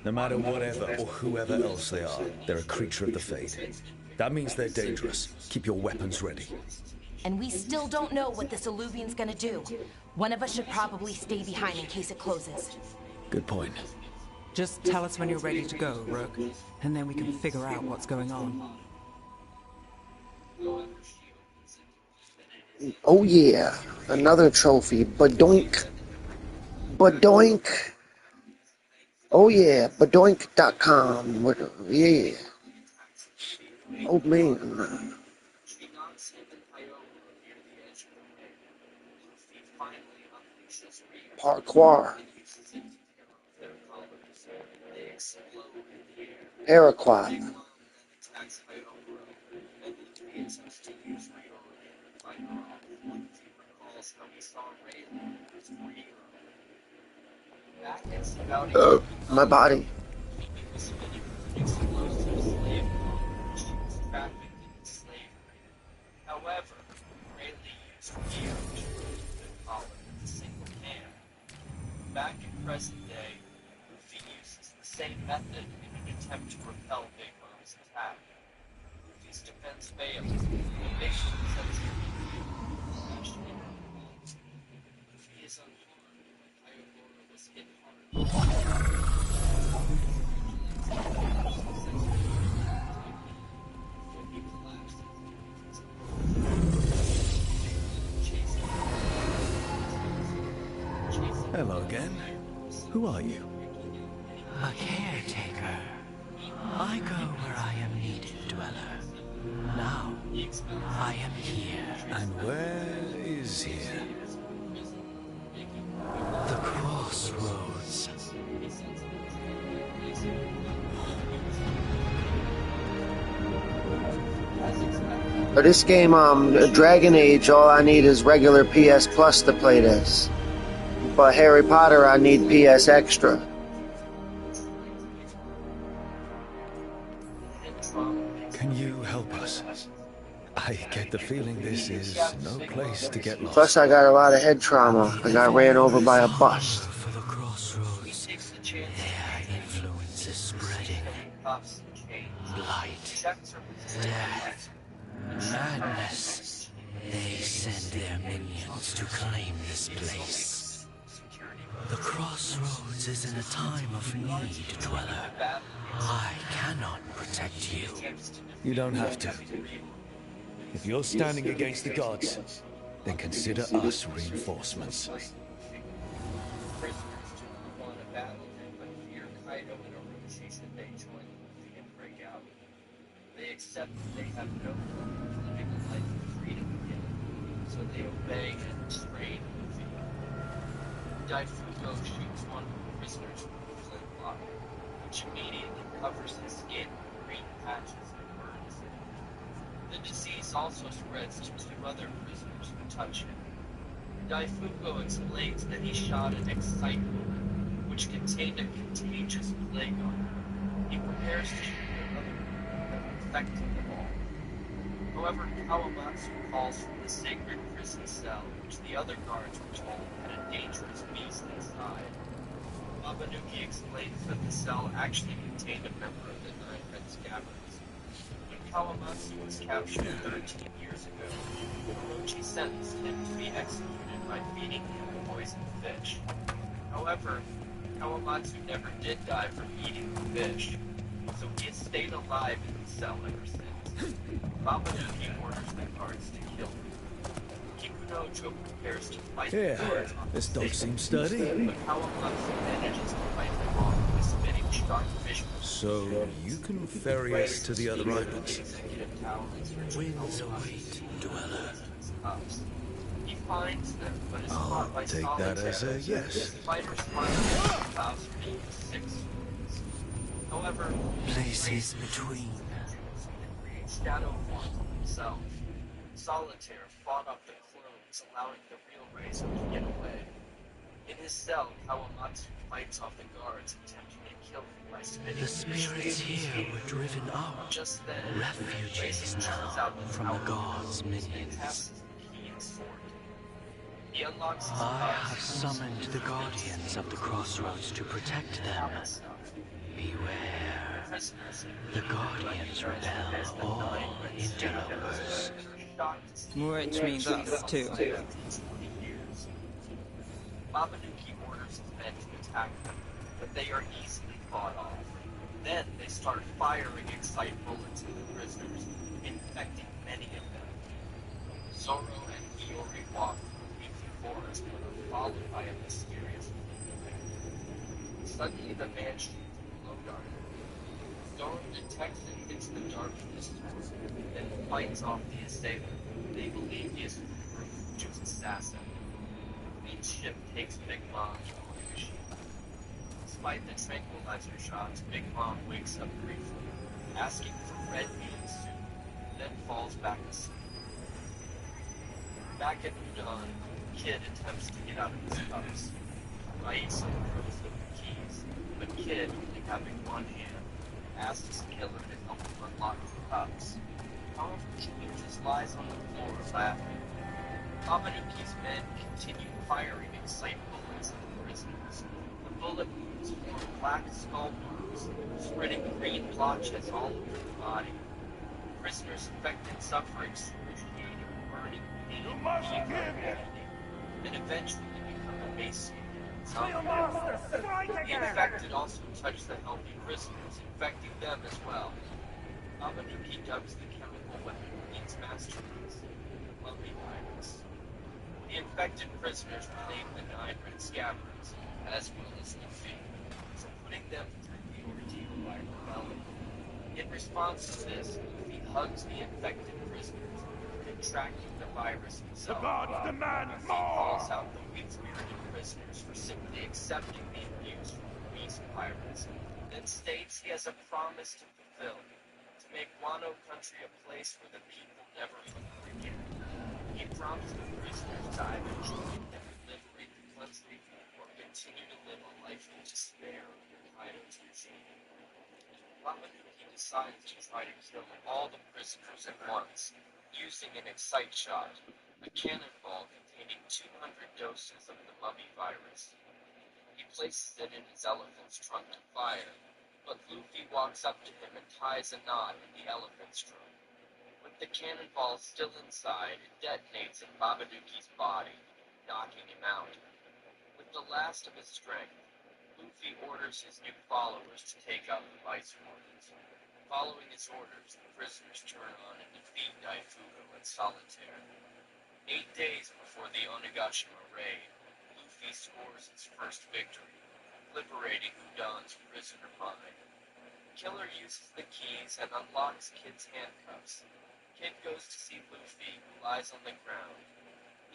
No matter whatever or whoever else they are, they're a creature of the Fade. That means they're dangerous. Keep your weapons ready. And we still don't know what this Illuvian's gonna do. One of us should probably stay behind in case it closes. Good point. Just tell us when you're ready to go, Rook, and then we can figure out what's going on. Oh yeah, another trophy. Badoink. Badoink. Oh yeah, badoink.com. Yeah. Oh man. Parkour. Paraquat. My body. However, greatly used fear to collar with a single hand. Back in present day, Luffy uses the same method in an attempt to repel Big Mom's attack. Luffy's defense fails, and basically sets him Luffy is unharmed, but Kaiogoro was hit hard. Hello again. Who are you? A caretaker. I go where I am needed, Dweller. Now, I am here. And where is here? The crossroads. For this game, Dragon Age, all I need is regular PS Plus to play this. But Harry Potter, I need PS Extra. Can you help us? I get the feeling this is no place to get lost. Plus, I got a lot of head trauma. I got ran over by a bus. For the crossroads, their influence is spreading. Blight, death, madness. They send their minions to claim this place. The crossroads is in a time of need, Dweller. I cannot protect you. You don't have to. If you're standing against the gods, then consider us reinforcements. They accept that they have no living a life of freedom again, so they obey and restrain Luffy. Daifugo shoots one of the prisoners with a flintlock, which immediately covers his skin with green patches and burns it. The disease also spreads to two other prisoners who touch him. Daifugo explains that he shot an exciter, which contained a contagious plague on him. He prepares to shoot another infecting them all. However, Kawamatsu calls from the sacred prison cell, which the other guards were told had a dangerous beast inside. Babanuki explains that the cell actually contained a member of the Nine Red Scabbards. When Kawamatsu was captured 13 years ago, Orochi sentenced him to be executed by feeding him poisoned fish. However, Kawamatsu never did die from eating the fish, so he has stayed alive in the cell ever since. Babanuki orders the guards to kill him. Kikunojo prepares to fight the guards on this the dog stage, seems sturdy. but Kawamatsu manages to fight them off by spitting sharp fish. So you can ferry us to the other islands. Winds await, Dweller. He finds them, but is I'll caught by take that as a yes. Fighters find him allows for him to 6 swords. However, Places between. Shadow forms of himself. Solitaire fought off the clones, allowing the real Razor to get away. In his cell, Kawamatsu fights off the guards, attempting to kill him by spitting. The spirits here were driven out. Just then, Refugees now from the gods' minions. He unlocks his I have summoned the guardians of the crossroads to protect them. Beware. The guardians repel all interlopers. Which means us, too. Babanuki orders his men to attack them, but they are easily fought off. Then they start firing excite bullets at the prisoners, infecting many of them. Zoro and Iori walk through leafy forest, but are followed by a mysterious figure. Suddenly the man shoots a glow dart. Zoro detects and hits the dart with his sword, then fights off the assailant. They believe he is Fukuro's assassin. Each ship takes Big Mom to Onigashima. Despite the tranquilizer shots, Big Mom wakes up briefly, asking for red bean soup, then falls back asleep. Back at Udon, Kid attempts to get out of his cuffs. Raisa throws him the keys, but Kid, only having one hand, asks his killer to help him unlock the cuffs. However, Killer just lies on the floor laughing. Babanuki's men continue firing excite bullets at the prisoners. The bullet wounds form black skull marks, spreading green blotches all over the body. Prisoners infected suffer excruciating burning pain and eventually become emaciated and zombie. The infected also touch the healthy prisoners, infecting them as well. Babanuki dubs the chemical weapon its masterpiece, the mummy virus. The infected prisoners blame the 9 red scabbards, as well as Luffy, for putting them through the ordeal by rebelling. In response to this, Luffy hugs the infected prisoners, contracting the virus himself. The gods demand Luffy calls out the weak-spirited prisoners for simply accepting the abuse from the beast pirates, then states he has a promise to fulfill, to make Wano Country a place where the people never hunger again. He promised the prisoners to either join him and liberate the country, or continue to live a life of despair under Kaido's regime. Babanuki decides to try to kill all the prisoners at once, using an excite shot, a cannonball containing 200 doses of the mummy virus. He places it in his elephant's trunk to fire, but Luffy walks up to him and ties a knot in the elephant's trunk. With the cannonball still inside, it detonates in Babanuki's body, knocking him out. With the last of his strength, Luffy orders his new followers to take out the Vice Wardens. Following his orders, the prisoners turn on and defeat Daifuku in solitaire. 8 days before the Onigashima raid, Luffy scores his first victory, liberating Udon's prisoner mind. Killer uses the keys and unlocks Kid's handcuffs. Kid goes to see Luffy, who lies on the ground.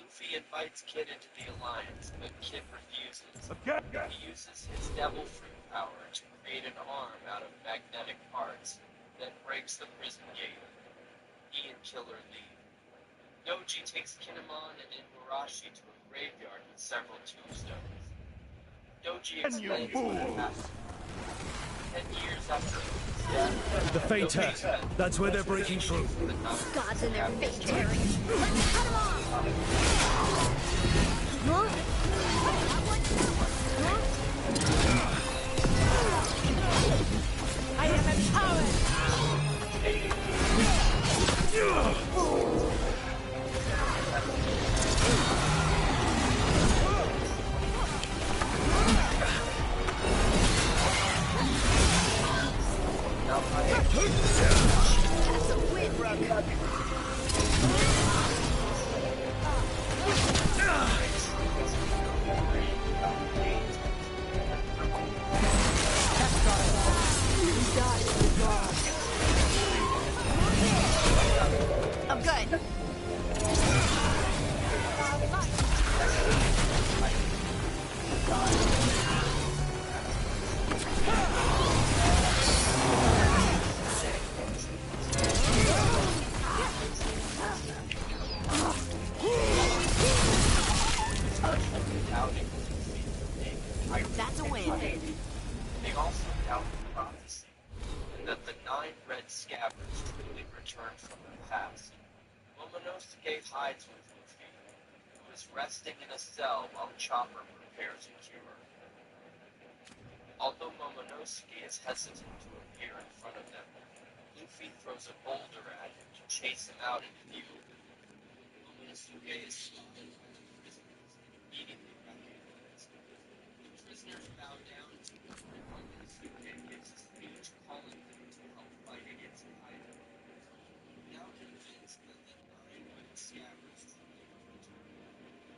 Luffy invites Kid into the alliance, but Kid refuses. He uses his devil fruit power to create an arm out of magnetic parts, then breaks the prison gate. He and Killer leave. Doji takes Kinemon and Inuarashi to a graveyard with several tombstones. Doji explains what had happened. 10 years after Luffy's death, The Fate Tear. That's where they're breaking through. Gods and their fate tearing. Let's cut them off! I am empowered! That's a win, Rook. I'm good. That's a win. They also doubt the prophecy, and that the 9 red scabbards truly returned from the past. Momonosuke hides with Luffy, who is resting in a cell while Chopper prepares a cure. Although Momonosuke is hesitant to appear in front of them, Luffy throws a boulder at him to chase him out into the open. Momonosuke is spotted by the prisoners and immediately recognises listeners bow down to him, and Suke gives a speech calling them to help fight against Kaido. Now convinced that the 9 Red Scabbards truly overturned,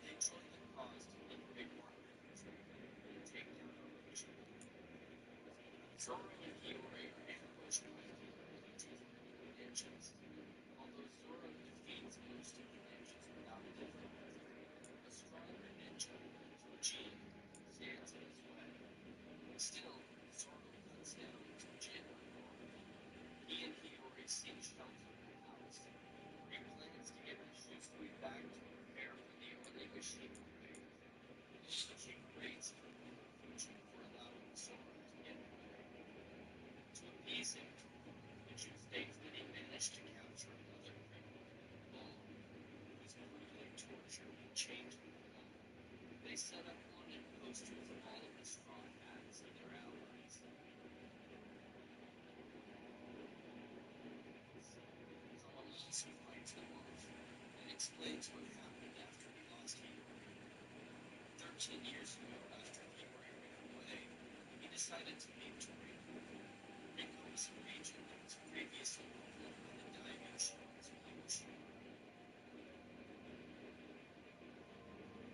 they join the cause to liberate Marco's and take down Orochi. Zoro and Hiyori are ambushed by Kikuchi's many ninjas. Although Zoro defeats most of the ninjas without difficulty, a stronger ninja, Fujin, stands in his way. Still, Zoro cuts down Fujin on guard. He and Hiyori seek shelter in the house, where he plans to get Hisui back to prepare for the Onigashima raid. She grates Fujin for allowing Zoro to get away. To appease him, Fujin states that he managed to capture another criminal, Bull, who was brutally tortured and chained to the wall. They set up wanted posters of all of the Straw Hats and their allies. Kawamatsu fights them off and explains what happened after he lost Hiyori. 13 years ago, after Hiyori ran away, he decided to meet Toriko. Ringo was a region that was previously ruled by the daimyo shamans of Hiroshima.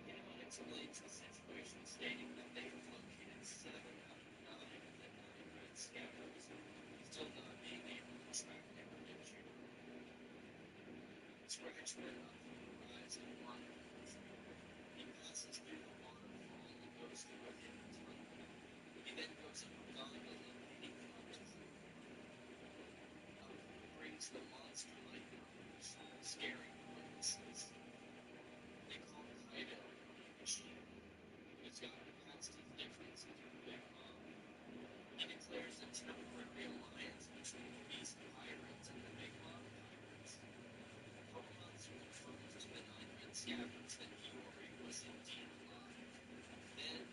Anyone explains the situation, stating that they have located 7 out of 9 of the 9 Red Scabbards, still not being able to track their prediction. Scratchman up from the rise of Marco's. He passes through the waterfall and goes through a hidden tunnel. He then goes up a gondola leading up to the brings the monster-like numbers, scaring the witnesses. They call Kaido Onigashima, who's gotten past his differences with Big Mom. He declares a temporary alliance between the Beast Pirates and the Big Mom Pirates. Kawamatsu confirms to the 9 Red Scabbards that Hiyori was indeed alive. Then,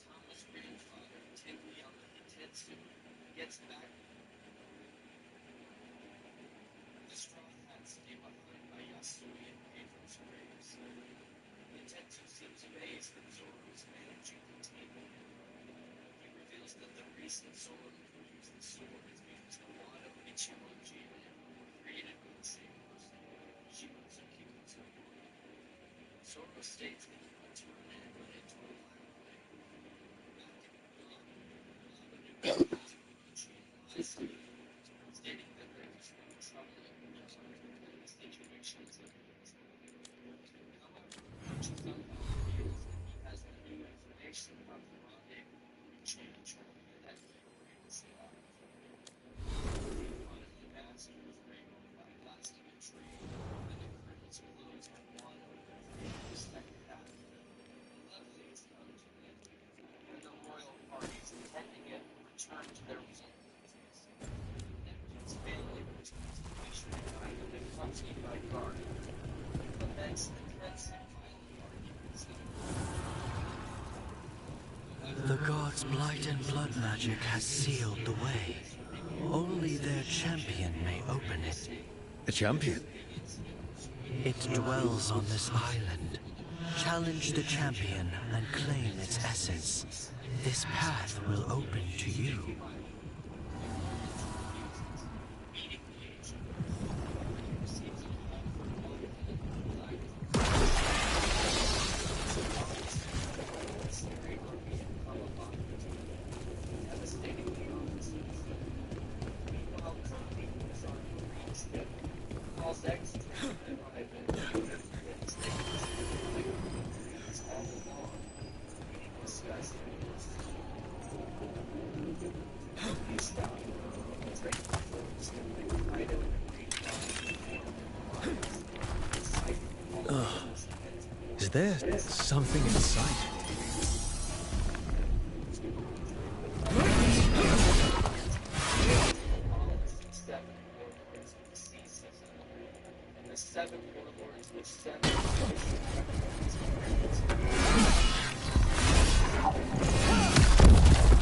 Tama's grandfather, Tenryama Hitetsu, gets back. The Straw Hats stay behind by Yasui and Pedro's graves. Hitetsu seems amazed that Zoro is managing to tame him. He reveals that the reason Zoro can use the sword is because the Wado, Ichimonji, and Emma were created by the same person, Shimozu Kikutsui. Zoro states that he will turn Emma into a black blade. Back in the gun, Labanu calls Orochi and lies to him, stating that there is no trouble in the situations of his. However, Orochi somehow reveals that he has the new information about the rendezvous with Change and that Hiyori was alive. He finally masters Rainbow by blasting a tree, and the curtains close on Wano for the second half. Luckily, it's come to an end, and the royal parties attending it return to their respective places. Neptune's family returns to Mission Island accompanied by Guard. Laments the dreadful violent arguments that The gods' blight and blood magic has sealed the way. Only their champion may open it. A champion? It dwells on this island. Challenge the champion and claim its essence. This path will open to you. Is there something in sight?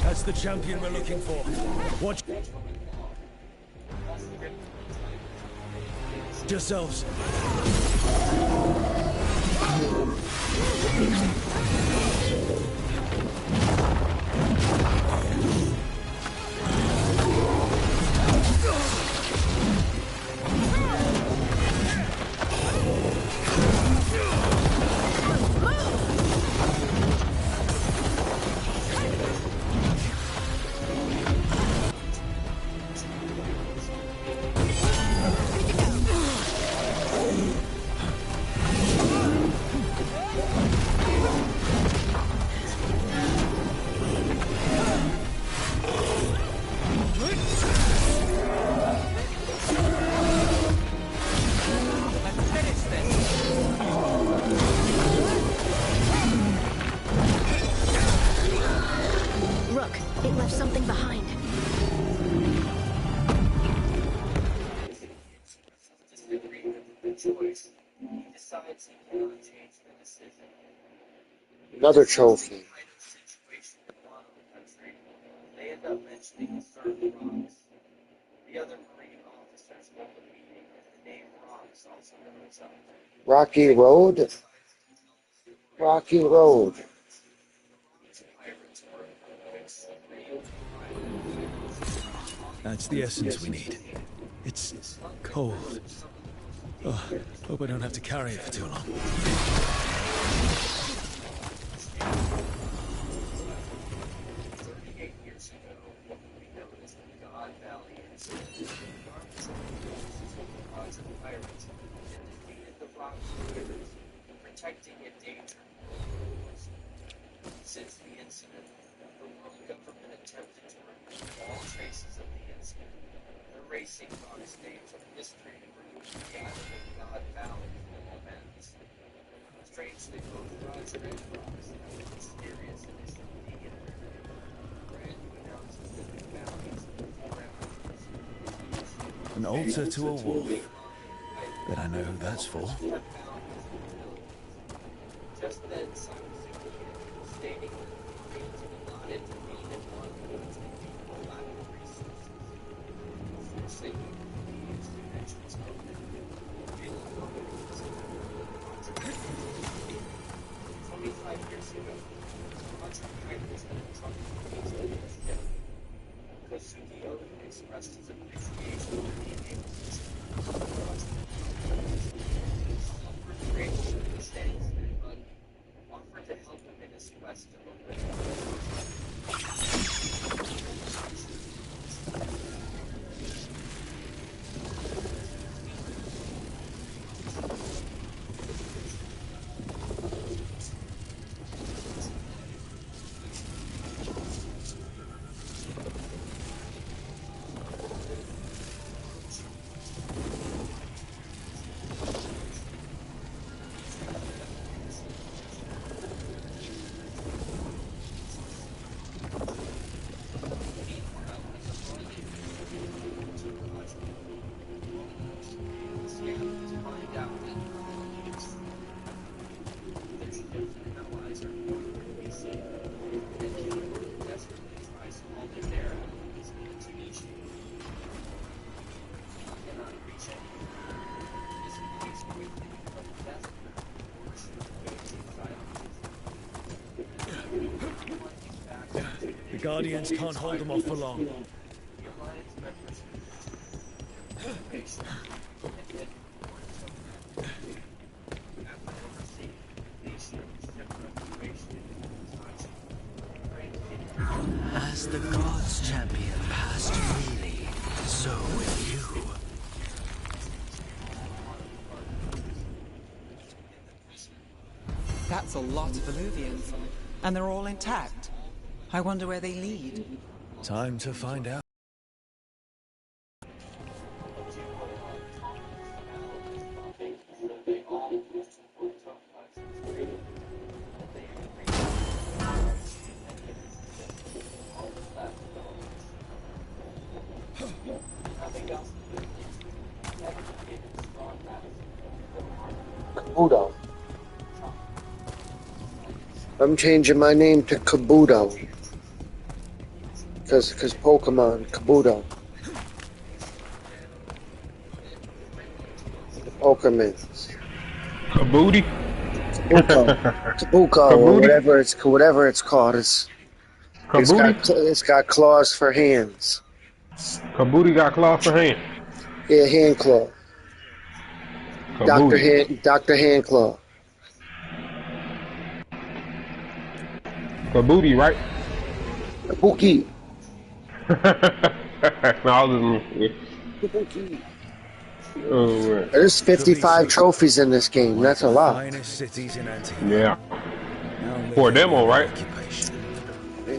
That's the champion we're looking for. Watch yourselves. left something behind. Another trophy. They end up mentioning certain rocks. The other Marine officers hold a meeting, and the name Rocks also comes up. Rocky Road? Rocky Road. That's the essence we need. It's cold. Oh, hope I don't have to carry it for too long. Protecting a danger. Since the incident, the world government attempted to remove all traces of the incident, erasing God's name from history and removing the island of God Valley from events. Strangely, both Roger and Ross have a mysterious initial D in their name. Brand who announces that the valley is An altar to a wolf. Bet I know who that's for. Just then, Simon stating that the Marines will not intervene in one because they do for lack of resources. Forsaking these dimensions open, feeling open was 25 years ago, Roger Pirates had a truck piece of his ship. Kosuke Oda expressed his appreciation for the enabled system. Offered great circumstance, but offered to help him in his quest to open The Guardians can't hold them off for long. As the gods' champion passed freely, so will you. That's a lot of Illuvians, and they're all intact. I wonder where they lead. Time to find out. Kabuto. I'm changing my name to Kabuto. Because Pokemon, Kabuto. Pokemons. Kabooty? Kabuko, or whatever it's called. It's got claws for hands. Kabooty got claws for hands? Yeah, hand claw. Dr. Hand Claw. Kabooty, right? Kabuki. There's 55 trophies in this game. That's a lot. Yeah. For a demo, right?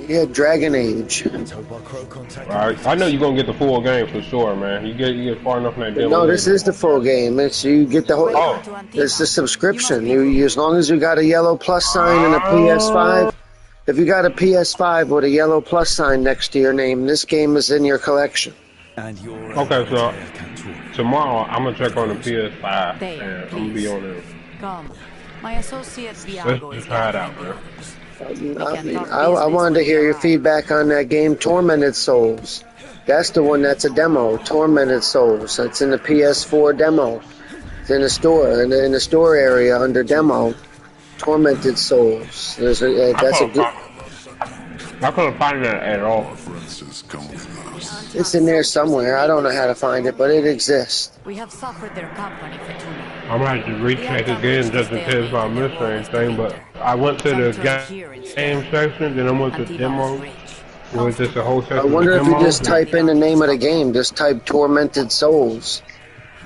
Yeah, Dragon Age. I know you're gonna get the full game for sure, man. You get far enough in that demo. No, this is the full game. It's you get the whole. Oh. It's the subscription. You as long as you got a yellow plus sign and a PS5, If you got a PS5 with a yellow plus sign next to your name, this game is in your collection. And your Okay, so tomorrow I'm gonna check on the PS5 They, and I'm gonna be on there. Come. My associate Let's Viago is just try it out, gathering the man. others. I wanted to hear your feedback on that game, Tormented Souls. That's the one that's a demo, Tormented Souls. That's in the PS4 demo. It's in the store, in the store area under demo. Tormented Souls. That's a good. I couldn't find that at all. It's in there somewhere. I don't know how to find it, but it exists. We have suffered their company for 2 nights. I'm gonna have to recheck again just in case if I miss anything. But I went to the game section, then I went to demo. It was just a whole section. I wonder of if you demo. just type in the name of the game. Just type Tormented Souls.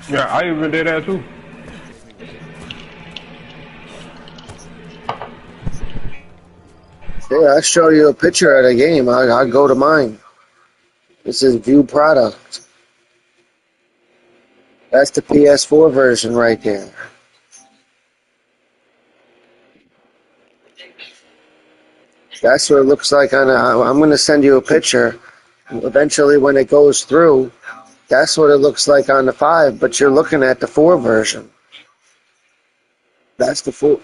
Yeah, I even did that too. Yeah, I'll show you a picture of the game. I'll go to mine. This is View Product. That's the PS4 version right there. That's what it looks like on I'm going to send you a picture. Eventually when it goes through, that's what it looks like on the 5, but you're looking at the 4 version. That's the 4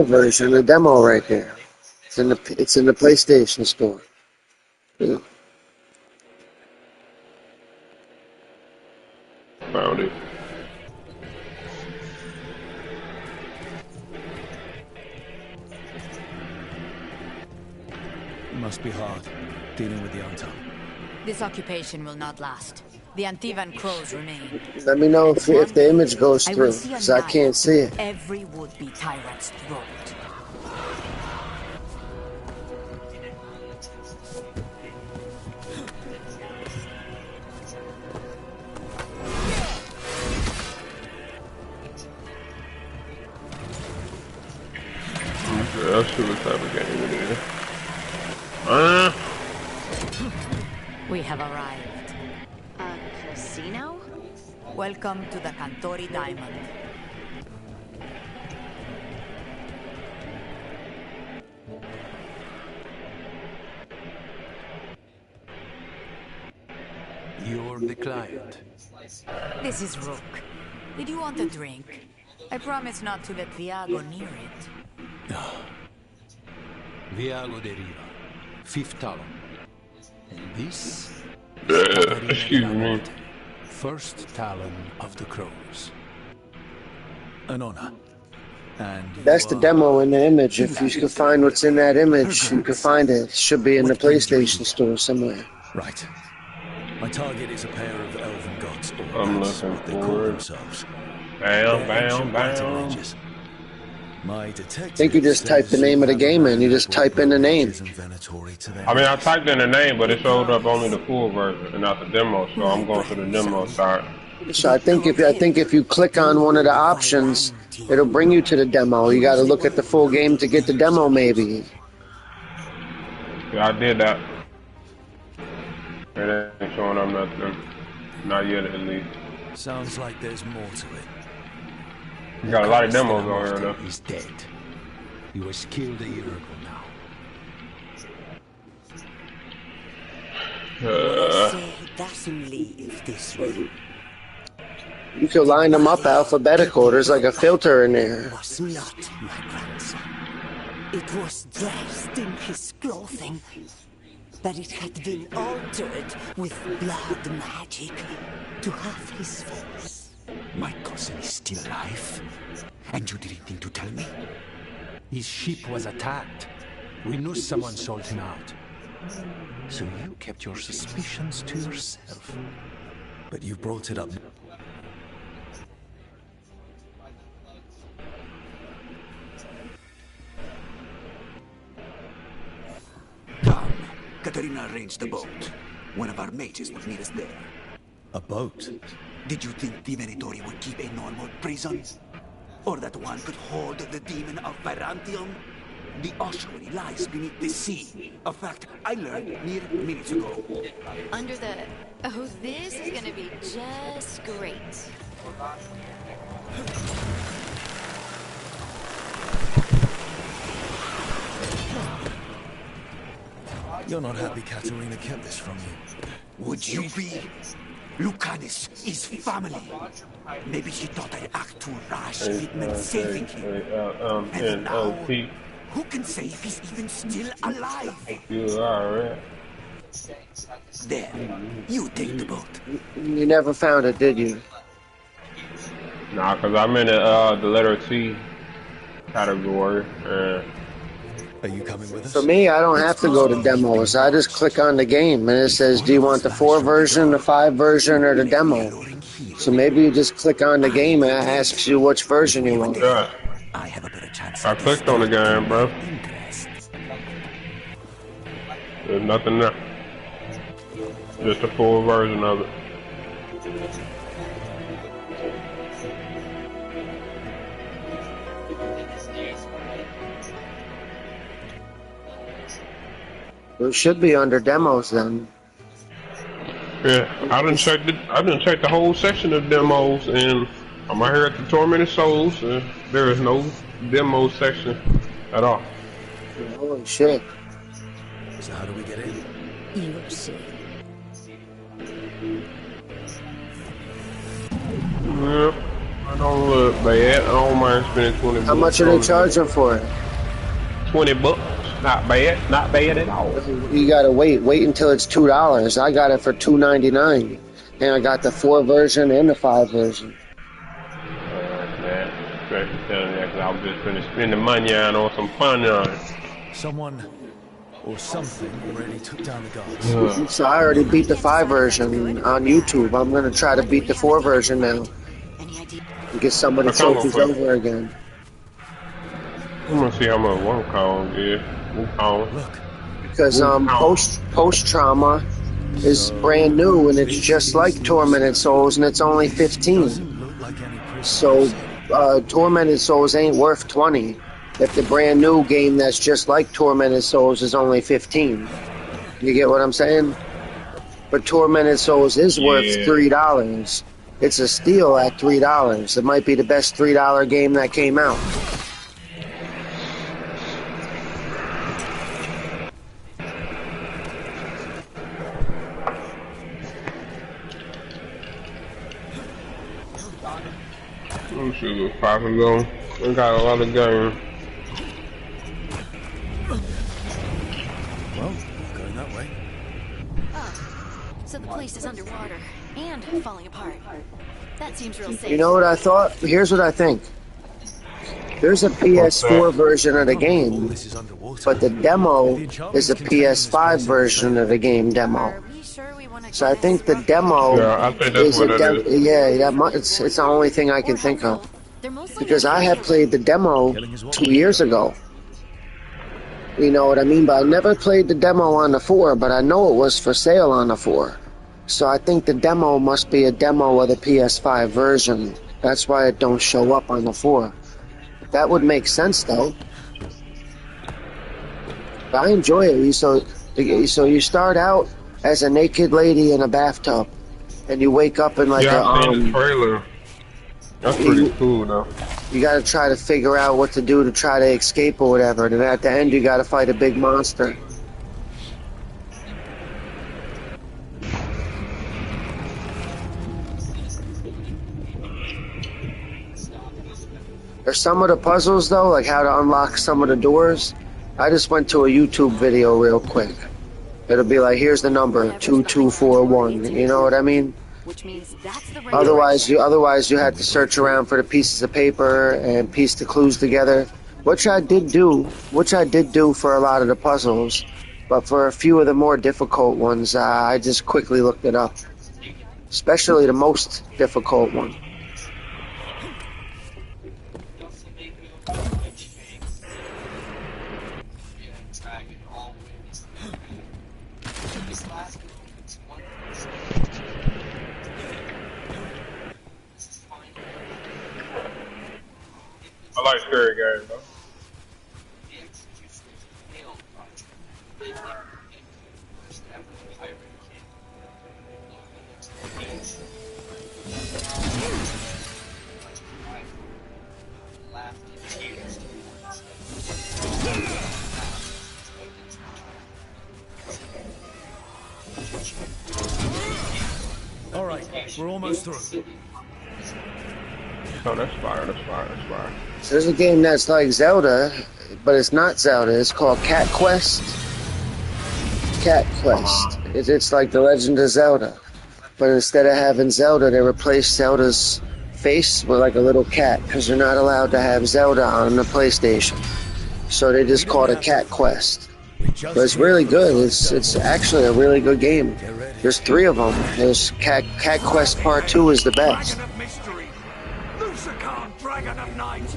version, the demo right there. It's in the PlayStation Store. Yeah. Found it. It must be hard, dealing with the untold. This occupation will not last. The Antivan crows remain. Let me know if the image goes through, because I can't see it. Every would-be tyrant's throat. Let's see what type of game it is. We have arrived. A casino? Welcome to the Cantori Diamond. You're the client. This is Rook. Did you want a drink? I promise not to let Viago near it. Viago de Riva, 5th Talon. And this? Excuse me. 1st Talon of the Crows. An honor. And That's the demo in the image. If you can find what's in that image, you can find it. It should be in the PlayStation Store somewhere. Right. My target is a pair of elven gods, or I'm that's looking what they call for it. themselves. Bam, They're ancient bam, battle bam. mages. My detective I think you just type the name of the game in. You just type in the name. I mean, I typed in the name, but it showed up only the full version and not the demo. So I'm going to the demo side. So I think if you click on one of the options, it'll bring you to the demo. You got to look at the full game to get the demo, maybe. Yeah, I did that. It ain't showing up nothing. Not yet, at least. Sounds like there's more to it. You got a lot of demos on here, though. He's dead. He was killed a year ago now. Say he doesn't leave this room. You can line them up alphabetical. There's like a filter in there. It was not my grandson. It was dressed in his clothing, but it had been altered with blood magic to have his face. My cousin is still alive? And you didn't think to tell me? His ship was attacked. We knew someone sold him out. So you kept your suspicions to yourself. But you brought it up. Come. Katarina arranged the boat. One of our mages would meet us there. A boat? Did you think the Venatori would keep a normal prison? Or that one could hold the demon of Byzantium? The ossuary lies beneath the sea. A fact I learned mere minutes ago. Under the... Oh, this is gonna be just great. You're not happy Katerina kept this from you. Would you be? Lucanus is family. Maybe she thought I'd act too rash if it meant saving him. And now, who can say if he's even still alive? There, you take the boat. You never found it, did you? Nah, cause I'm in the letter T category. Are you coming with us? For me, I don't have to go to demos. I just click on the game and it says, do you want the 4 version, the 5 version, or the demo? So maybe you just click on the game and it asks you which version you want. Yeah. I have a better chance. I clicked on the game, bro. There's nothing there. Just a full version of it. It should be under demos then. Yeah, I didn't check the whole section of demos, and I'm right here at the Tormented Souls, and there is no demo section at all. Holy shit. So how do we get in? You will see. Yep, I don't look bad. I don't mind spending 20 bucks. How much are they charging for it? 20 bucks. Not bad. Not bad at all. You gotta wait until it's $2. I got it for $2.99, and I got the 4 version and the 5 version. Man, especially telling that because I was just gonna spend the money on some fun on. Someone or something already took down the guards. So I already beat the 5 version on YouTube. I'm gonna try to beat the 4 version now. And get some of the trophies over again. I'm gonna see how much one call is. Look. Because post trauma is brand new and it's just like Tormented Souls and it's only 15. So Tormented Souls ain't worth 20 if the brand new game that's just like Tormented Souls is only 15. You get what I'm saying? But Tormented Souls is worth $3. It's a steal at $3. It might be the best $3 game that came out. Let's see what's popping though. We got a lot of games. Well, going that way. Oh, so the place is underwater and falling apart. That seems real safe. You know what I thought? Here's what I think. There's a PS4 version of the game, but the demo is a PS5 version of the game demo. So I think the demo is a demo. Yeah, it's the only thing I can think of. Because I had played the demo 2 years ago. You know what I mean? But I never played the demo on the 4, but I know it was for sale on the 4. So I think the demo must be a demo of the PS5 version. That's why it don't show up on the 4. That would make sense though. But I enjoy it. So you start out as a naked lady in a bathtub, and you wake up in like I've seen the trailer. That's pretty cool though. You gotta try to figure out what to do to try to escape or whatever, and then at the end you gotta fight a big monster. There's some of the puzzles though, like how to unlock some of the doors. I just went to a YouTube video real quick. It'll be like, here's the number 2241. You know what I mean? Otherwise you had to search around for the pieces of paper and piece the clues together, which I did do for a lot of the puzzles. But for a few of the more difficult ones, I just quickly looked it up, especially the most difficult one. I like scary games though. All right, we're almost through. Oh, that's fire, that's fire, that's fire. So there's a game that's like Zelda, but it's not Zelda. It's called Cat Quest. Cat Quest. It's like The Legend of Zelda. But instead of having Zelda, they replaced Zelda's face with like a little cat, because they're not allowed to have Zelda on the PlayStation. So they just called it Cat Quest. But it's really good. It's actually a really good game. There's 3 of them. There's Cat Quest Part 2 is the best. Dragon of mystery, Lucican, dragon of night.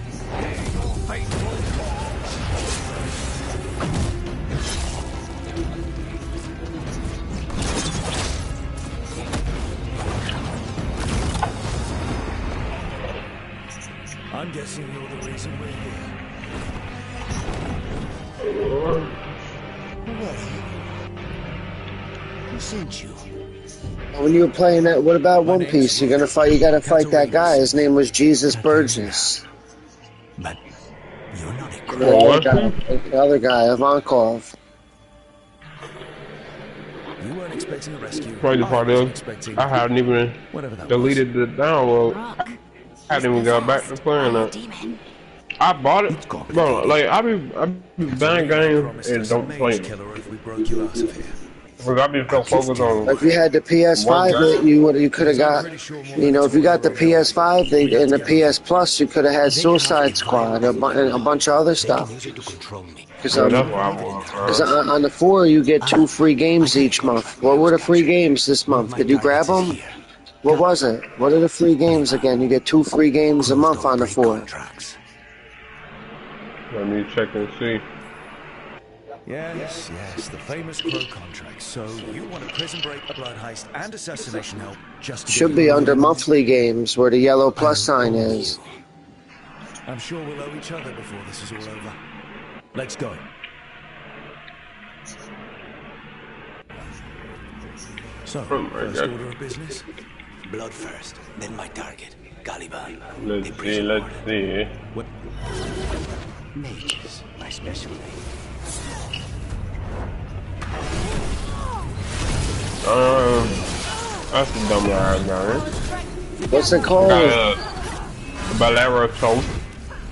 I'm guessing you're the reason we're here. Who sent you? When you were playing that, what about One Piece? You gotta fight that guy. His name was Jesus Burgess. But you're not a The other guy, Ivankov. You weren't expecting a rescue. Crazy part is, I haven't even deleted the download. I haven't even got back to playing that. I bought it, bro. Like I be buying games and don't play them. Because I be so focused on. If you had the PS5, you could have got, you know, if you got the PS5 and the PS Plus, you could have had Suicide Squad and a bunch of other stuff. Because on the 4 you get 2 free games each month. What were the free games this month? Did you grab them? What was it? What are the free games again? You get 2 free games a month on the 4. Let me check and see. Yes, the famous Crow contract. So you want a prison break, a blood heist, and assassination help just to Should be under monthly games where the yellow plus sign is. I'm sure we'll owe each other before this is all over. Let's go. So, first order of business? Blood first, then my target, Caliban. Let's see. What? Mages, my specialty. That's a dumb line, man. What's it called? Bolero Toast.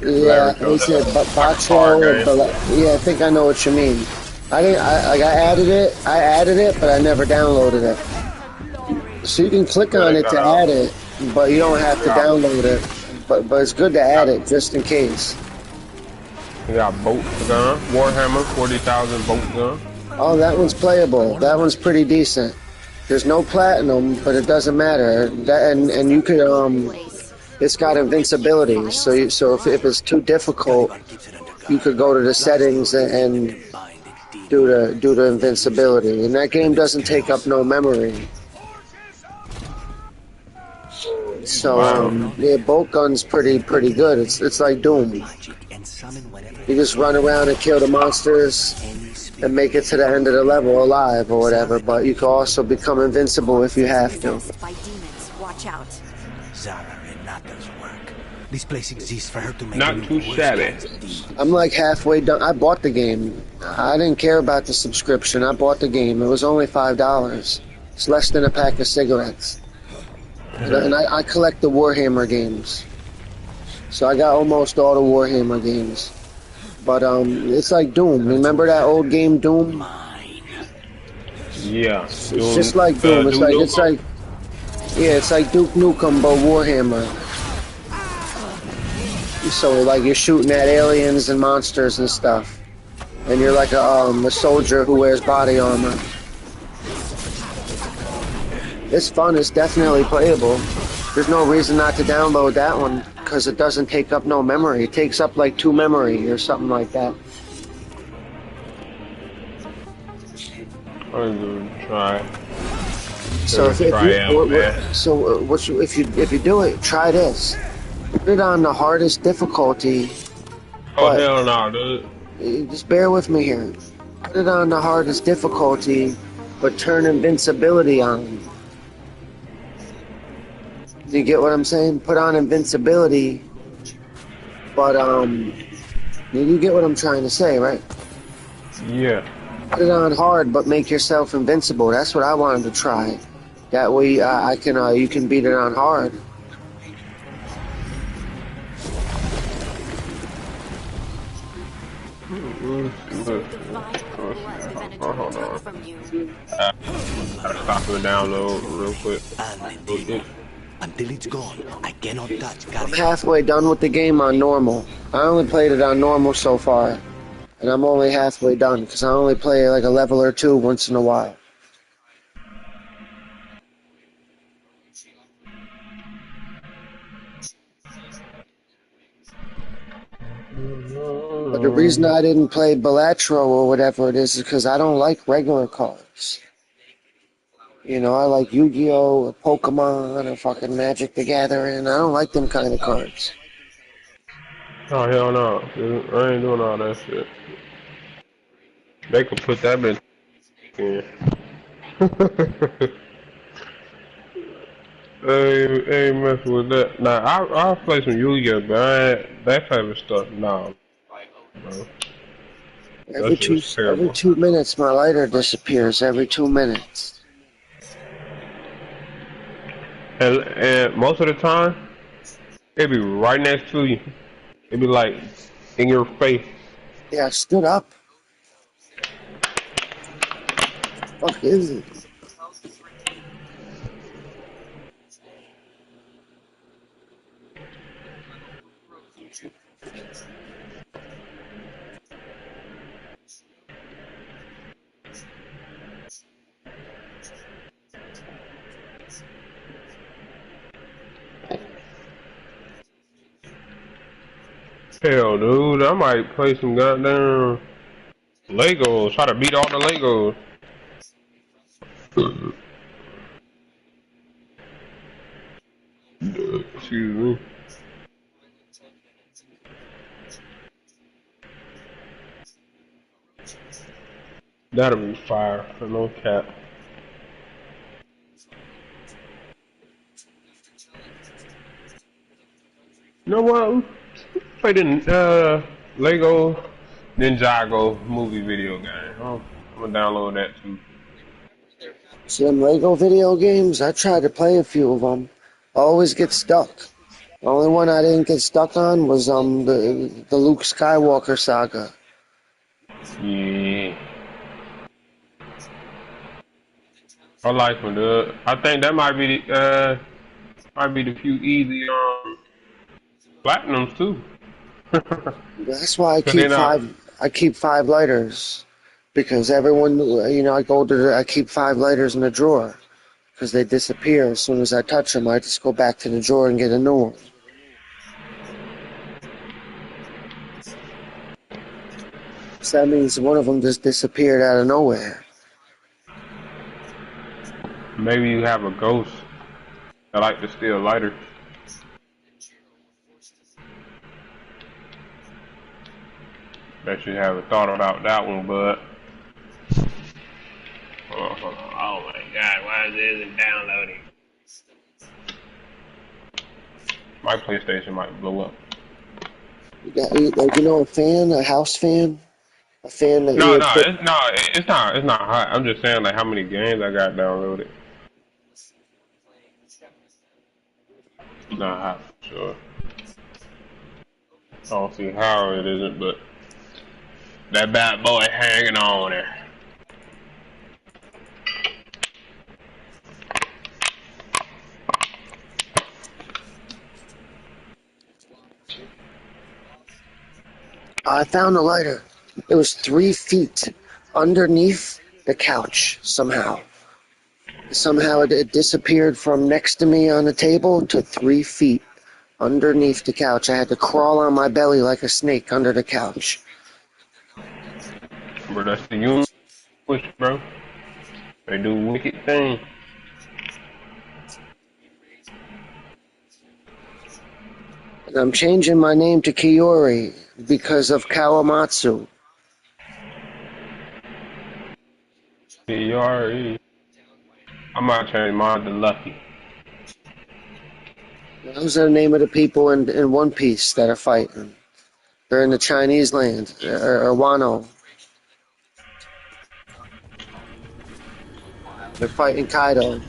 Yeah, he said Bacho. Yeah, I think I know what you mean. I added it, but I never downloaded it. So you can click on it to add it, but you don't have to download it. But it's good to add it just in case. We got boat gun, Warhammer 40,000 boat gun. Oh, that one's playable. That one's pretty decent. There's no platinum, but it doesn't matter. And you could it's got invincibility. So if it's too difficult, you could go to the settings and do the invincibility. And that game doesn't take up no memory. So yeah, bolt gun's pretty good. It's like Doom. You just run around and kill the monsters and make it to the end of the level alive or whatever. But you can also become invincible if you have to. By demons, watch out. Zara Renata's work. This place exists for her to make not too shabby. I'm like halfway done. I bought the game. I didn't care about the subscription. I bought the game. It was only $5. It's less than a pack of cigarettes. And I collect the Warhammer games. So I got almost all the Warhammer games. But it's like Doom. Remember that old game Doom? Yeah. It's just like Doom. It's like Duke Nukem but Warhammer. So like you're shooting at aliens and monsters and stuff. And you're like a soldier who wears body armor. It's fun. It's definitely playable. There's no reason not to download that one because it doesn't take up no memory. It takes up like 2 memory or something like that. I'm gonna try. So if you do it, try this. Put it on the hardest difficulty. Oh hell no, dude! Just bear with me here. Put it on the hardest difficulty, but turn invincibility on. You get what I'm saying? Put on invincibility, but you get what I'm trying to say, right? Yeah. Put it on hard, but make yourself invincible. That's what I wanted to try. That way, I can you can beat it on hard. Hold on. Gotta stop and download real quick. Until it's gone, I cannot touch. I'm halfway done with the game on normal. I only played it on normal so far. And I'm only halfway done, because I only play like a level or two once in a while. But the reason I didn't play Balatro or whatever it is because I don't like regular cards. You know, I like Yu-Gi-Oh! Or Pokemon or fucking Magic the Gathering. I don't like them kind of cards. Oh, hell no. Dude. I ain't doing all that shit. They could put that in. Ain't messing with that. Nah, I'll play some Yu-Gi-Oh! But that type of stuff, nah. No. Every 2 minutes, my lighter disappears. Every 2 minutes. And most of the time, it be right next to you. It be like in your face. Yeah, I stood up. Fuck is it? Hell, dude, I might play some goddamn Legos. Try to beat all the Legos. Excuse me. That'll be fire for no cap. You know what? Played in Lego Ninjago movie video game. I'm gonna download that too. See them Lego video games? I tried to play a few of them. I always get stuck. The only one I didn't get stuck on was the Luke Skywalker saga. Yeah. I like them, dude. I think that might be the few easy platinums too. That's why I keep five lighters. Because everyone, you know, I keep 5 lighters in a drawer. Because they disappear as soon as I touch them. I just go back to the drawer and get a new one. So that means one of them just disappeared out of nowhere. Maybe you have a ghost that like to steal lighters. Bet you haven't thought about that one, but oh my god, why is it isn't downloading? My PlayStation might blow up. You know, a house fan? A fan that it's not hot. I'm just saying like how many games I got downloaded. It's not hot for sure. I don't see how it isn't, but that bad boy hanging on there. I found a lighter. It was 3 feet underneath the couch somehow. Somehow it disappeared from next to me on the table to 3 feet underneath the couch. I had to crawl on my belly like a snake under the couch. Bro, that's the universe, bro. They do wicked things. And I'm changing my name to Kiori because of Kawamatsu. Kiori. I might change mine to Lucky. Those are the name of the people in One Piece that are fighting. They're in the Chinese land, or Wano. They're fighting Kaido.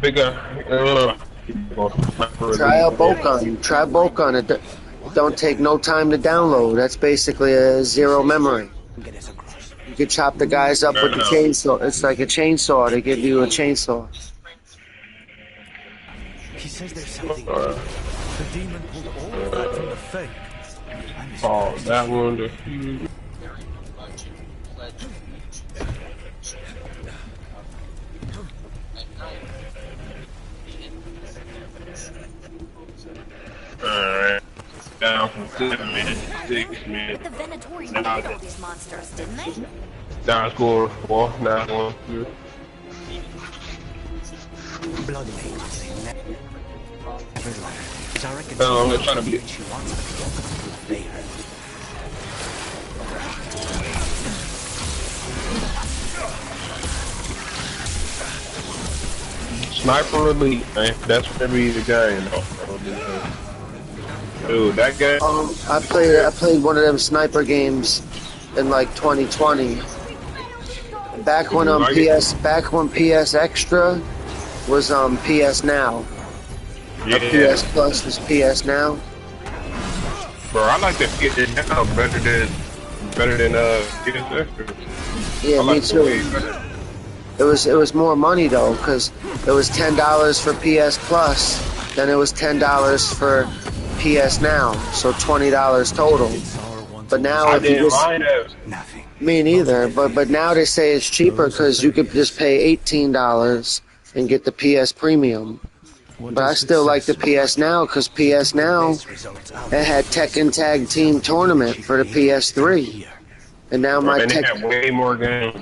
Big Try out Bokan. Try Bokan. It don't take no time to download. That's basically a zero memory. You could chop the guys up with the chainsaw. It's like a chainsaw. They give you a chainsaw. He says there's something. The demon pulled all of that from the fake. Oh, that one. Alright. Down from 7 minutes to 6 minutes. But the Venatori needed all these monsters, didn't they? Down score 4, now 1, 2. Blood mages everywhere. I'm just trying to be. Sniper Elite, man. That's gonna be the game, though. Dude, that game. I played one of them sniper games in like 2020. Back when PS Extra was PS Now. Yeah. PS Plus was PS Now. Bro, I like that PS Now better than PS Extra. Yeah, me too. It was more money though, because it was $10 for PS Plus, then it was $10 for PS Now, so $20 total. But now if you just, me neither. But now they say it's cheaper because you could just pay $18 and get the PS Premium. But I still like the PS Now because PS Now it had Tekken Tag Team Tournament for the PS3, and now my and they have way more games.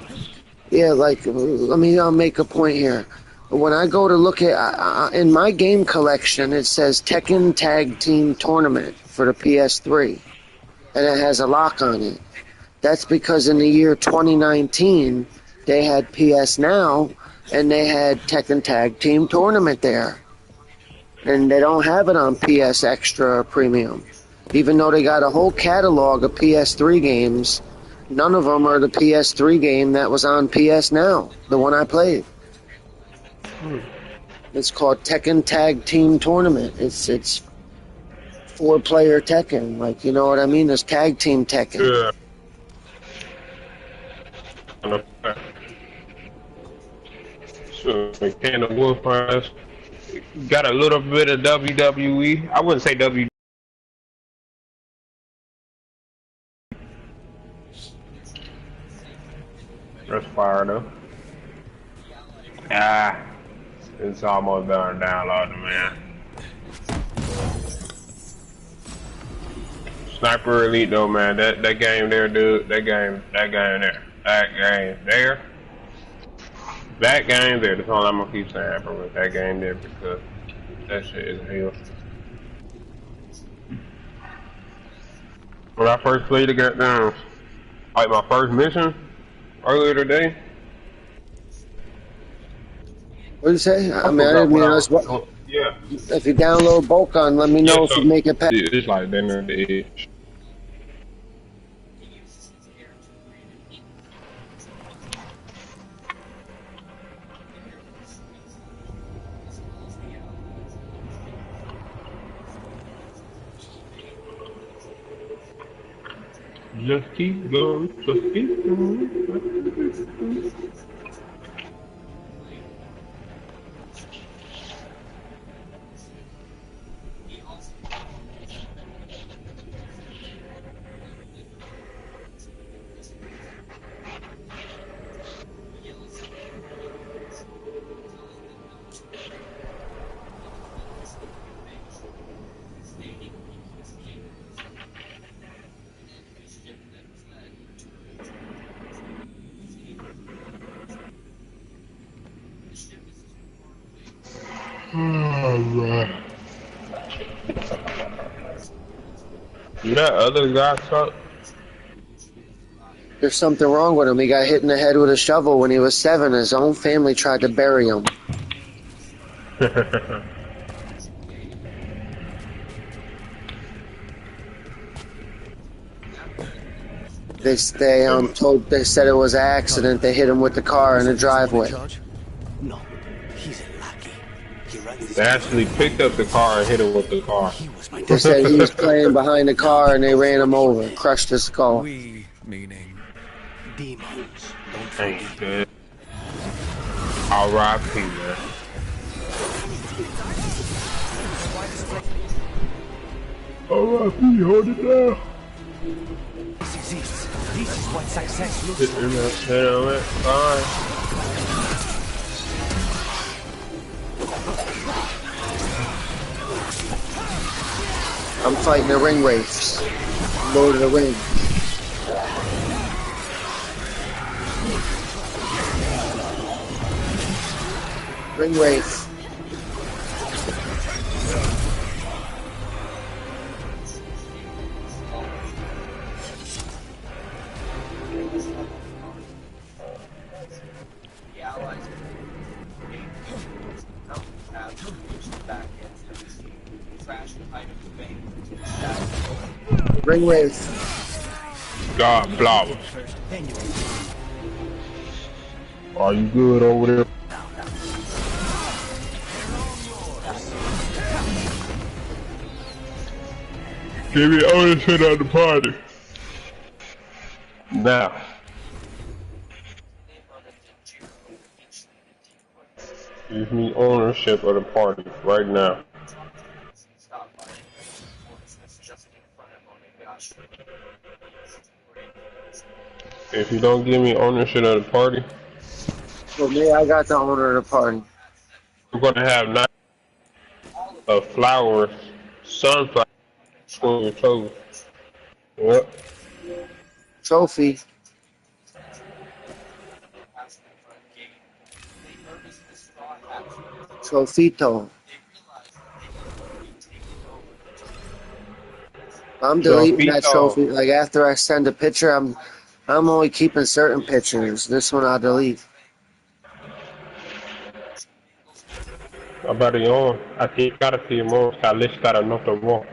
Yeah, like, I'll make a point here. When I go to look at, in my game collection, it says Tekken Tag Team Tournament for the PS3. And it has a lock on it. That's because in the year 2019, they had PS Now, and they had Tekken Tag Team Tournament there. And they don't have it on PS Extra or Premium. Even though they got a whole catalog of PS3 games, none of them are the PS3 game that was on PS Now, the one I played. It's called Tekken Tag Team Tournament. It's 4-player Tekken, like, you know what I mean? There's Tag Team Tekken. Yeah. So, Can of Wolf got a little bit of WWE. I wouldn't say WWE. That's fire though. It's almost done downloading, man. Sniper Elite though, man. That game there, dude. That game there. That's all I'm gonna keep saying for that game there because that shit is real. When I first played the goddamn, like my first mission earlier today. What did you say? I didn't realize what. Yeah. If you download Bokan, let me know if you make it past. It's like dinner at the edge. Just keep going, just keep going. That other guy sucked. There's something wrong with him. He got hit in the head with a shovel when he was 7. His own family tried to bury him. They said it was an accident. They hit him with the car in the driveway. No, he's a lackey. He runs They actually picked up the car and hit him with the car. They said he was playing behind the car and they ran him over, crushed his skull. We, meaning demons. Ain't good. R.I.P. man. R.I.P. Hold it down. This is what success looks like. Fine. I'm fighting the ring wraiths. Lord of the Rings. Ring wraith. Ring wraith. God flowers. Are you good over there? Give me ownership of the party. Now. Give me ownership of the party right now. If you don't give me ownership of the party, well, me, I got the owner of the party. we're gonna have not a flower, sunflower on your toes. Yep. Trophy. Trofito. I'm deleting that trophy. Like after I send a picture, I'm only keeping certain pictures. This one I'll delete. About the on, I think gotta see more. I list got enough to more.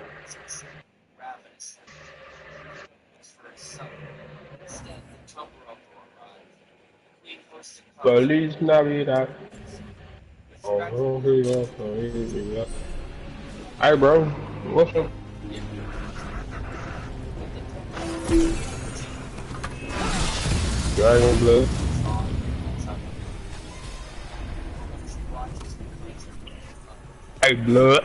Feliz Navidad. Hey, bro, what's up? Dragon Blood. Hey, blood.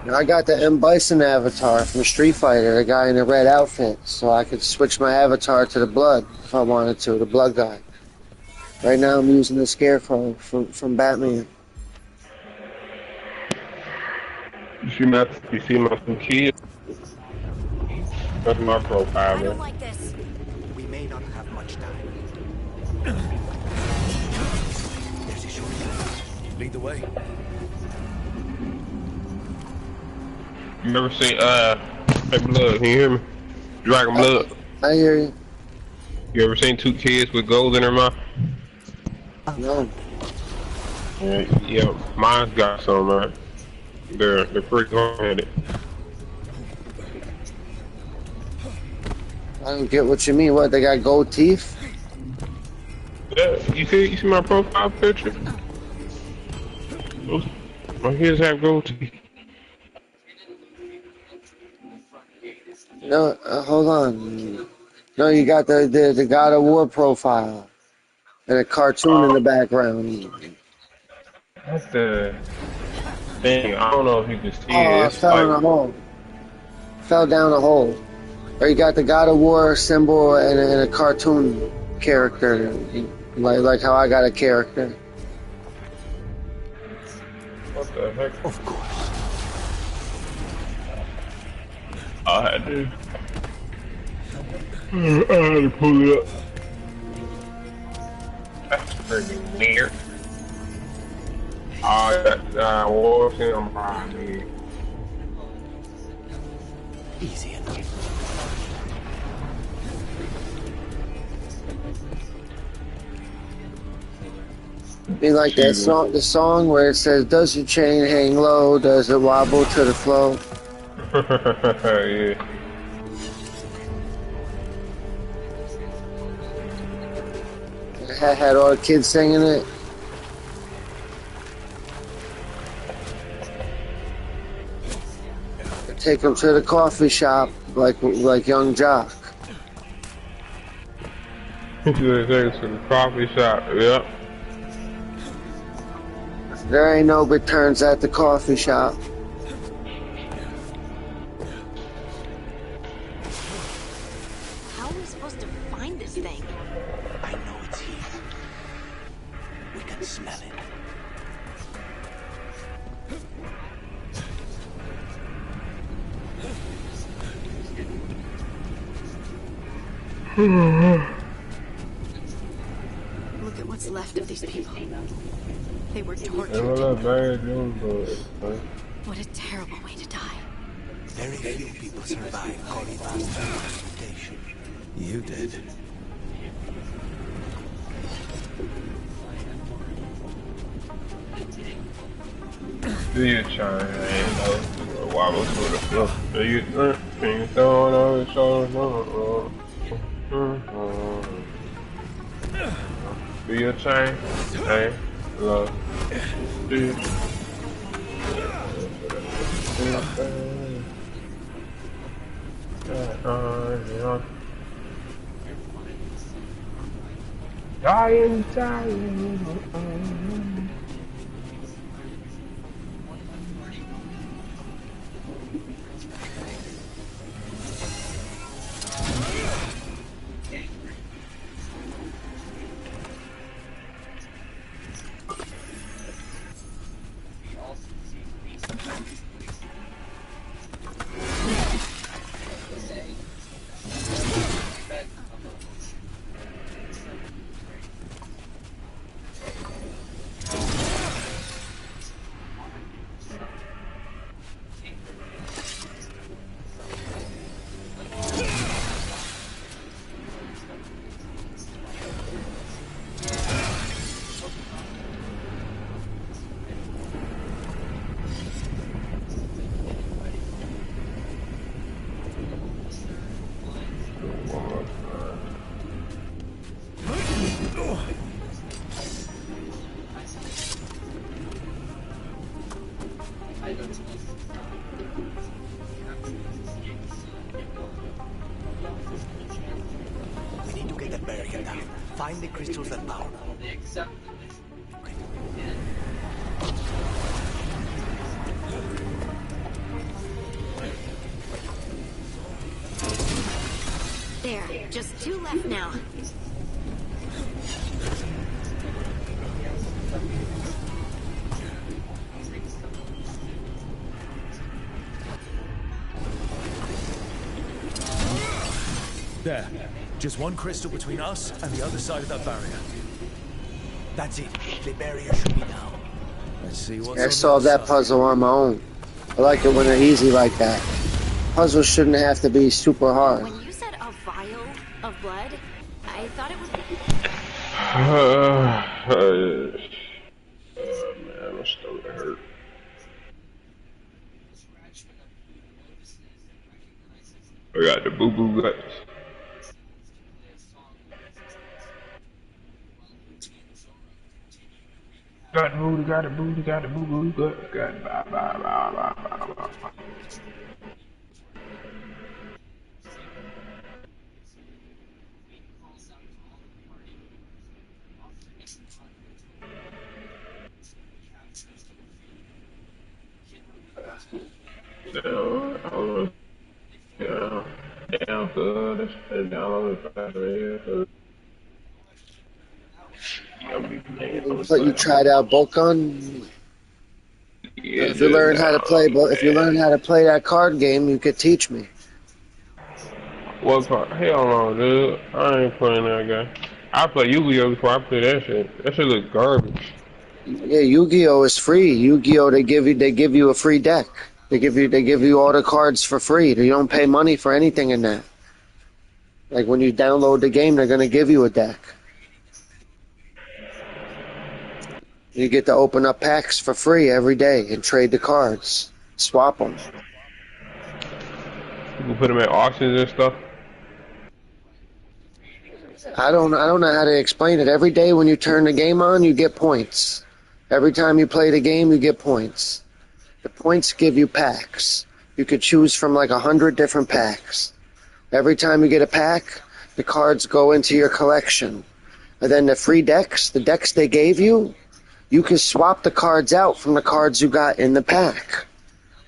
I got the M. Bison avatar from Street Fighter, the guy in the red outfit, so I could switch my avatar to the blood if I wanted to, the blood guy. Right now I'm using the Scarecrow from Batman. You see my two kids? That's my profile, man. I don't like this. We may not have much time. lead the way. You ever seen hey Blood, can you hear me? Dragon Blood. I hear you. You ever seen two kids with gold in their mouth? No. Yeah, mine's got some, man. They're pretty hard-headed. I don't get what you mean. What, they got gold teeth? Yeah, you see my profile picture? My kids have gold teeth. No, hold on. No, you got the God of War profile and a cartoon in the background. That's the thing. I don't know if you can see Oh, it. it fell in a hole. Fell down a hole. Or you got the God of War symbol and a cartoon character, like how I got a character. What the heck? Of course. I had to pull it up. That's pretty weird. That was him behind me. Easy enough. Be like that song, the song where it says, "Does your chain hang low? Does it wobble to the flow?" Yeah. Had all the kids singing it. Take them to the coffee shop, like young Jock. Take us to the coffee shop. Yep. There ain't no returns at the coffee shop. How are we supposed to find this thing? I know it's here. We can smell it. Look at what's left of these people. They were tortured. What a terrible way to die. Very few people survive Corridas' transmutation. You did. Do you try and wobble through the floor? Do you think throwing on his shoulder? Do you change? Hey, love. Do you? Dying. We need to get that barrier down. Find the crystals that power. There, just 2 left now. There. Just one crystal between us and the other side of that barrier. That's it. The barrier should be down. Let's see what's I solved that puzzle on my own. I like it when they're easy like that. Puzzles shouldn't have to be super hard. When you said a vial of blood, I thought it was... Man, my stomach hurt. I got the boo-boo guts. Got the booty, got the booty, got the boo-boo guts, got blah, blah, blah, blah, blah, blah. Down good, it's down on the battery. But you tried out bolt gun. Yeah, if you learn how to play, if you learn how to play that card game, you could teach me. What card? Hell no, dude. I ain't playing that game. I play Yu-Gi-Oh before I play that shit. That shit look garbage. Yeah, Yu-Gi-Oh is free. Yu-Gi-Oh they give you a free deck. They give you all the cards for free. You don't pay money for anything in that. Like when you download the game, they're gonna give you a deck. You get to open up packs for free every day and trade the cards, swap them. You can put them at auctions and stuff. I don't know how to explain it. Every day when you turn the game on, you get points. Every time you play the game, you get points. The points give you packs. You could choose from like 100 different packs. Every time you get a pack, the cards go into your collection. And then the free decks, the decks they gave you, you can swap the cards out from the cards you got in the pack.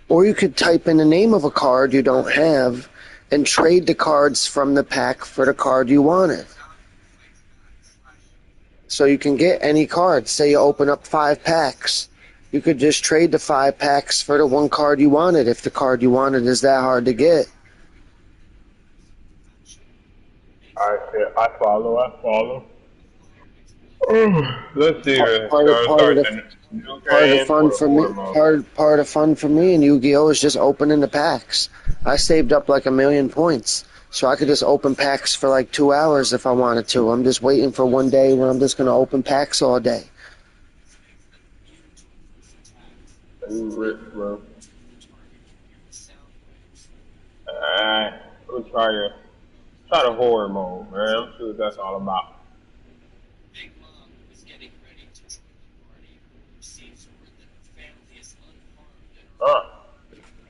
Or you could type in the name of a card you don't have and trade the cards from the pack for the card you wanted. So you can get any card. Say you open up 5 packs. You could just trade the 5 packs for the one card you wanted if the card you wanted is that hard to get. I follow. Let's see. Part of the fun for me, part of the fun for me in Yu-Gi-Oh is just opening the packs. I saved up like 1,000,000 points, so I could just open packs for like 2 hours if I wanted to. I'm just waiting for one day where I'm just gonna open packs all day. You rich, bro. We'll try the horror mode, man. I'm sure what that's all about.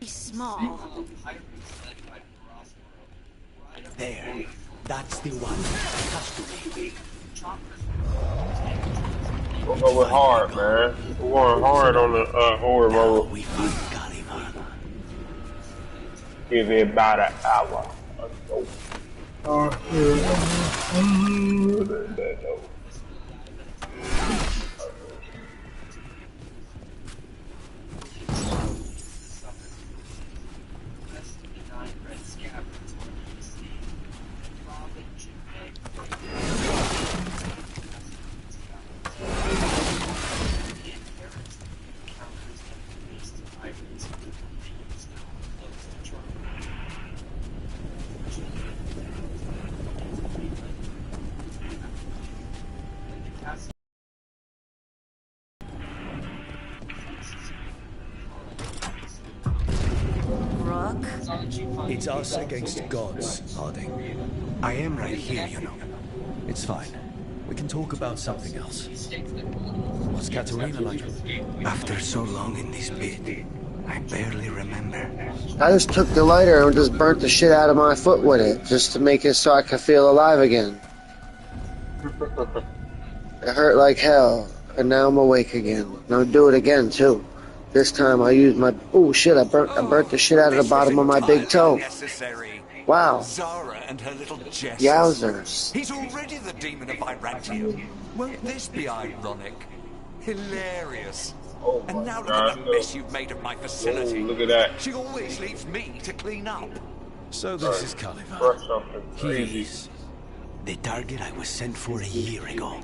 Small. There. That's the one. We'll go with hard, man. We're going hard on the horror mode. We find Caliban. Give it about an hour. It's us against gods, Harding. I am right here, you know. It's fine. We can talk about something else. What's Katerina like? After so long in this pit, I barely remember. I just took the lighter and just burnt the shit out of my foot with it, just to make it so I could feel alive again. It hurt like hell, and now I'm awake again. And I'll do it again, too. This time I used my... Oh, shit, I burnt the shit out of the bottom of my big toe. Wow. Zara and her little jesters. Yowzers. He's already the demon of Irantium. Won't this be ironic? Hilarious. Oh and now look God, at the mess you've made of my facility. Ooh, look at that. She always leaves me to clean up. So this is Caliban. He's the target I was sent for a year ago.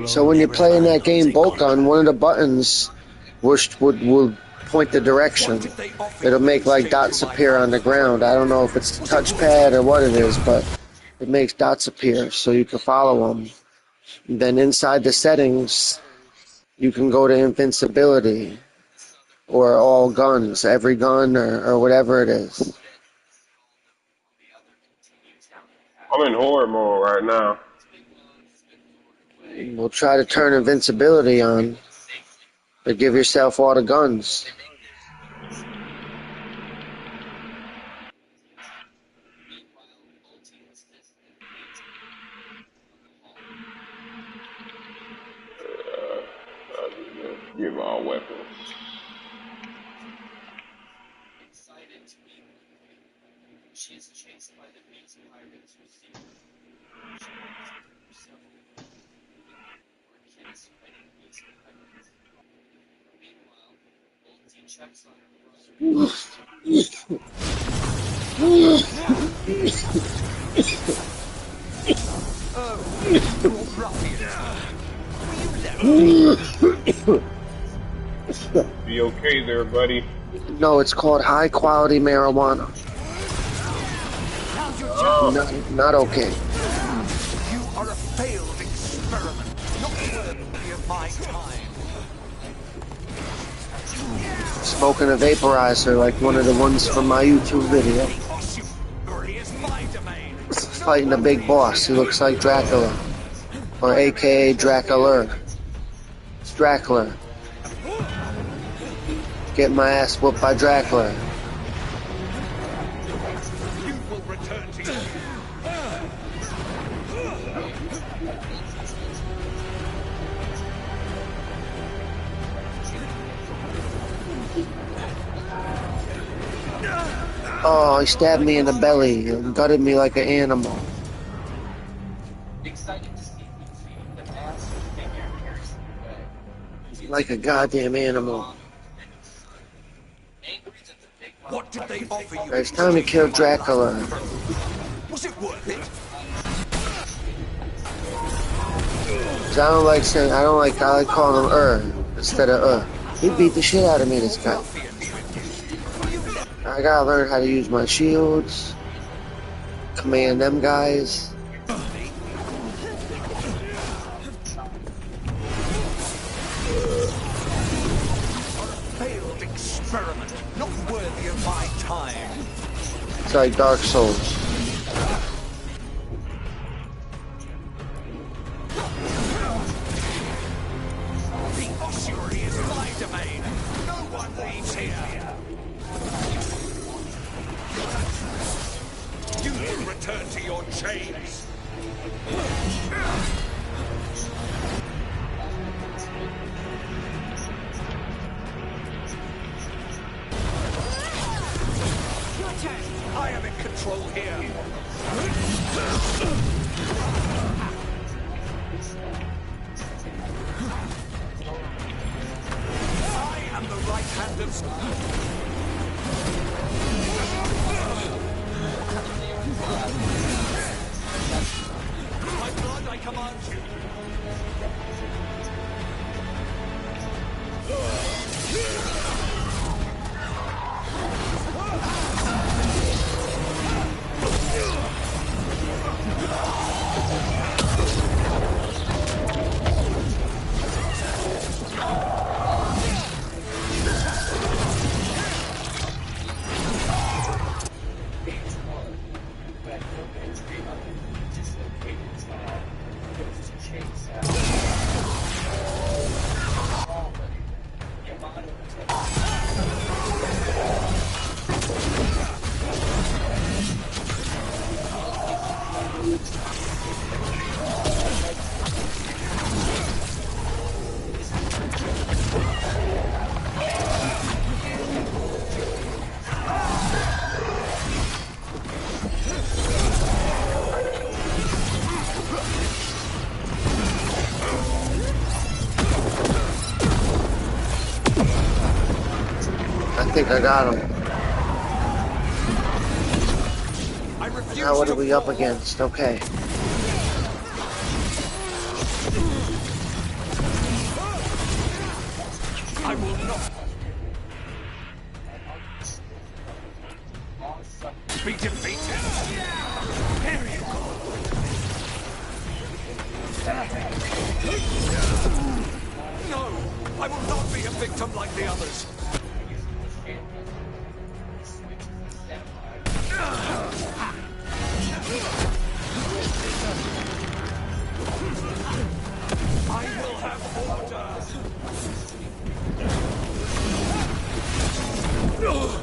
So when you're playing that game Bolt Gun, one of the buttons would point the direction. It'll make like dots appear on the ground. I don't know if it's the touchpad or what it is, but it makes dots appear so you can follow them. And then inside the settings, you can go to invincibility or all guns, every gun or whatever it is. I'm in horror mode right now. We'll try to turn invincibility on, but give yourself all the guns. Give all weapons. She is chased by the beast pirates who seek Meanwhile, Bolty checks on her. Be okay there, buddy. No, it's called high quality marijuana. Not okay. You are a failed experiment, not worthy of my time. Smoking a vaporizer like one of the ones from my YouTube video. fighting the big boss. He looks like Dracula. Or AKA Dracula. It's Dracula. Get my ass whooped by Dracula. Oh, he stabbed me in the belly and gutted me like an animal. Like a goddamn animal. What did they offer you? It's time to kill Dracula. Was it worth it? 'Cause I don't like saying, I like calling him instead of He beat the shit out of me, this guy. I gotta learn how to use my shields. Command them guys. Failed experiment, not worthy of my time. It's like Dark Souls. The ossuary is my domain. No one leaves here. You will return to your chains. Your turn. I am in control here. I am the right hand of... My blood, I command you. I think I got him. Now what are we up against? Okay. I will not be defeated. Here you go. No, I will not be a victim like the others. I will have order.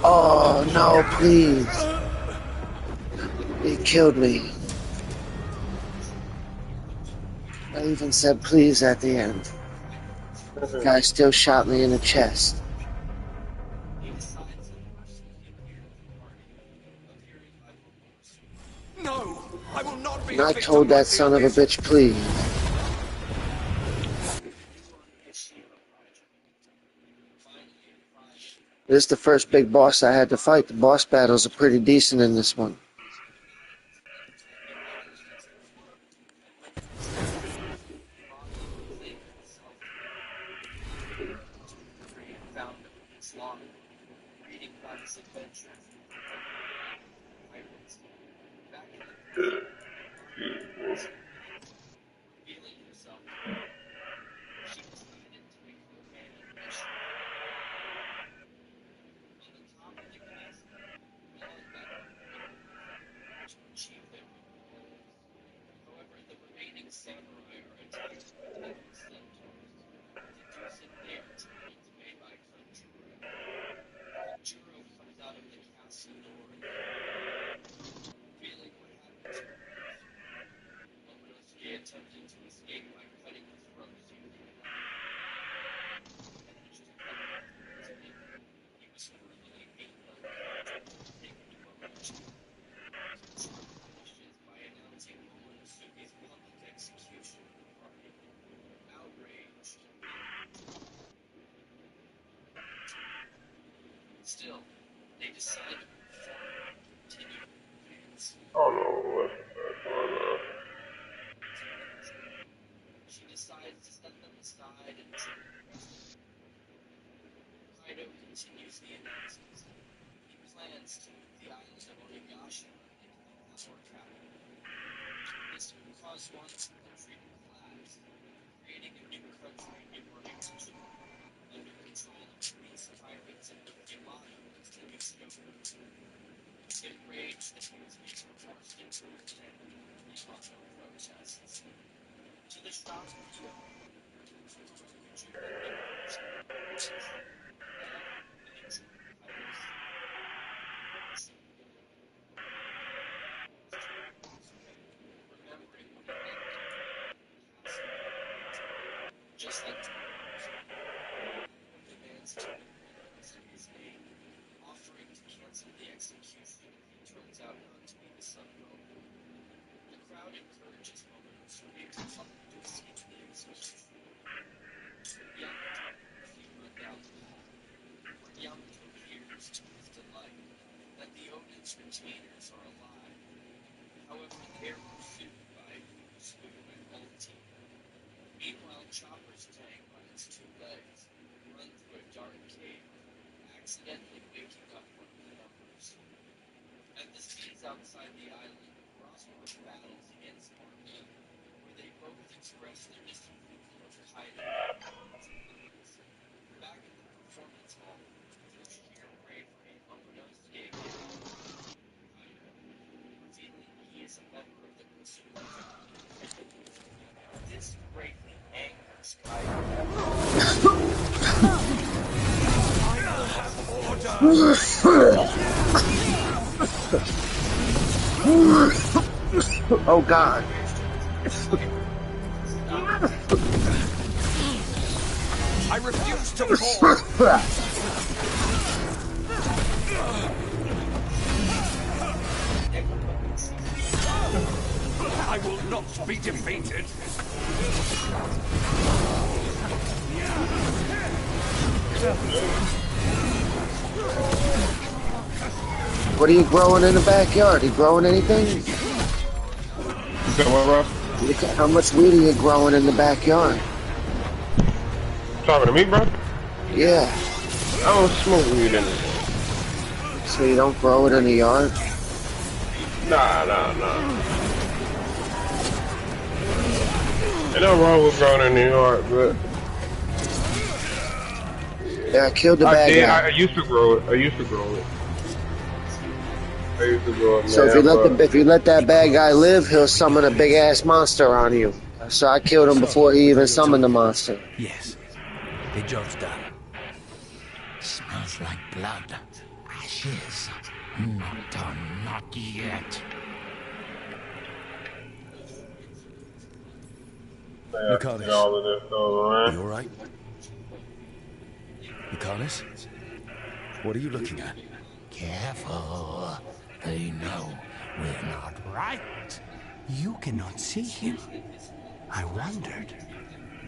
Oh, no, please. He killed me. I even said please at the end. The guy still shot me in the chest. No, I will not be. And I told that son of a bitch please. This is the first big boss I had to fight. The boss battles are pretty decent in this one. Still, they decided to continue advance. Oh no, what's going on? She decides to set them aside and Kaido continues the analysis. He plans to move the island of Onigashima into the flower capital. This would cause once untreated collapse, creating a new country in Origashima, under control of police, pirates, and Yamato as the new scope. Enraged that he was being forced into his den, Yamato protests. To the shock of Yamato, Fukurokuju remembers remembering what he left just like demands to in his name, offering to cancel the execution if he turns out not to be the son of Oda. The crowd encourages Momono to escape the execution. Yamato quickly run down the hall, where Yamato hears, to his delight, that the Oda's retainers are alive. However, they are pursued by Usuo and Ulti. Meanwhile, Chopper's tank on its two legs run through a dark cave, accidentally waking up one of the numbers. At the scenes outside the island, Roswell battles against Marco, where they both express their disapproval of Kaido. Back at the performance hall, through sheer bravery, Momono escapes Kaido, revealing he is a member of the Kosugi family. This greatly angers Kaido. Oh God. I refuse to fall. I will not be defeated. What are you growing in the backyard? You growing anything? You said what, bro? Look at how much weed are you growing in the backyard? Talking to me, bro? Yeah. I don't smoke weed anymore. So you don't grow it in the yard? Nah. Ain't no wrong with growing in New York, but Yeah, I killed the bad guy. I used to grow it. So if you let that bad guy live, he'll summon a big ass monster on you. So I killed him before he even summoned the monster. Yes, the job's done. Smells like blood, ashes. Not done, not yet. Lucanus, you alright? Lucanus? What are you looking at? Careful. They know we're not right. You cannot see him. I wondered.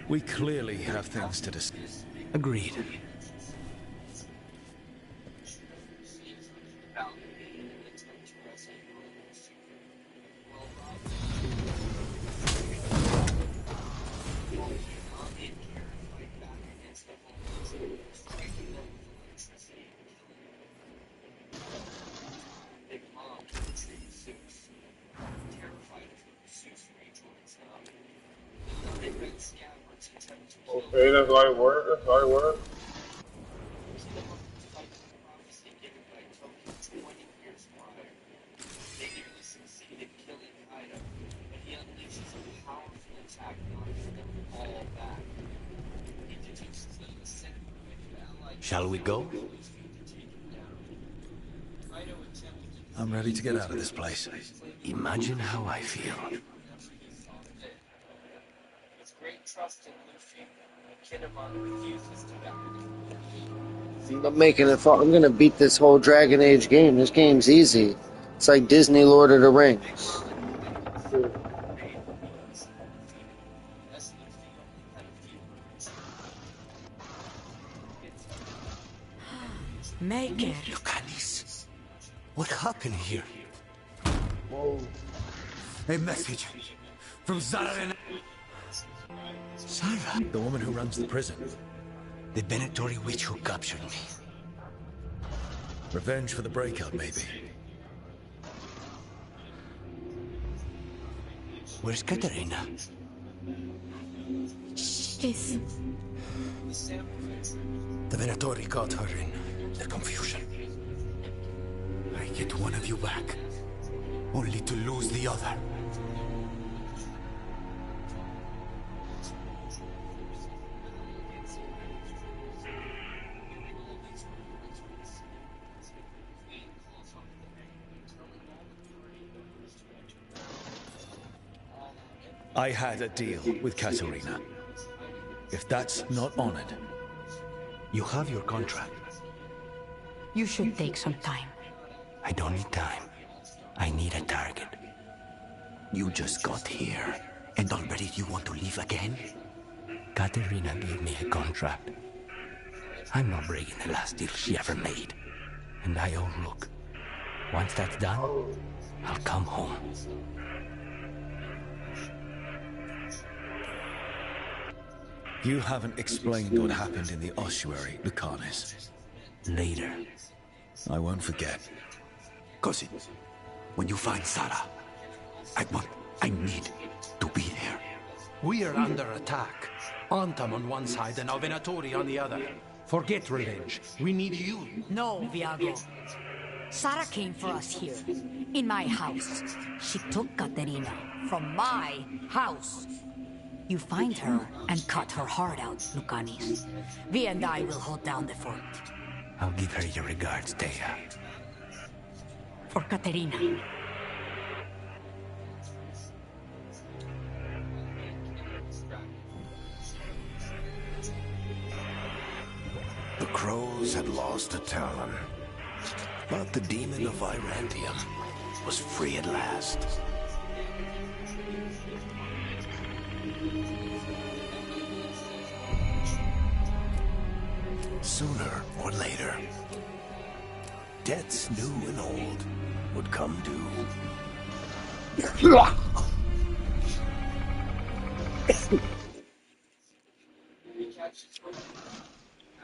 We clearly have things to discuss. Agreed. Okay, that's light work. Shall we go? I'm ready to get out of this place. Imagine how I feel. I'm gonna beat this whole Dragon Age game. This game's easy. It's like Disney Lord of the Rings. Maker. Lucanis, what happened here? Whoa. A message from Zara. Sarah? The woman who runs the prison. The Venatori witch who captured me. Revenge for the breakup, maybe. Where's Katerina? She's... The Venatori caught her in the confusion. I get one of you back, only to lose the other. I had a deal with Katerina. If that's not honored... You have your contract. You should take some time. I don't need time. I need a target. You just got here, and already you want to leave again? Katerina gave me a contract. I'm not breaking the last deal she ever made. And I owe Rook. Once that's done, I'll come home. You haven't explained what happened in the ossuary, Lucanis. Later. I won't forget. Cousin, when you find Sarah, I need to be there. We are under attack. Antam on one side and Venatori on the other. Forget revenge. We need you. No, Viago. Sarah came for us here, in my house. She took Katerina from my house. You find her and cut her heart out, Lucanis. Vi and I will hold down the fort. I'll give her your regards, Thea. For Katerina. The crows had lost a talon, but the demon of Virantium was free at last. Sooner or later, debts new and old would come due.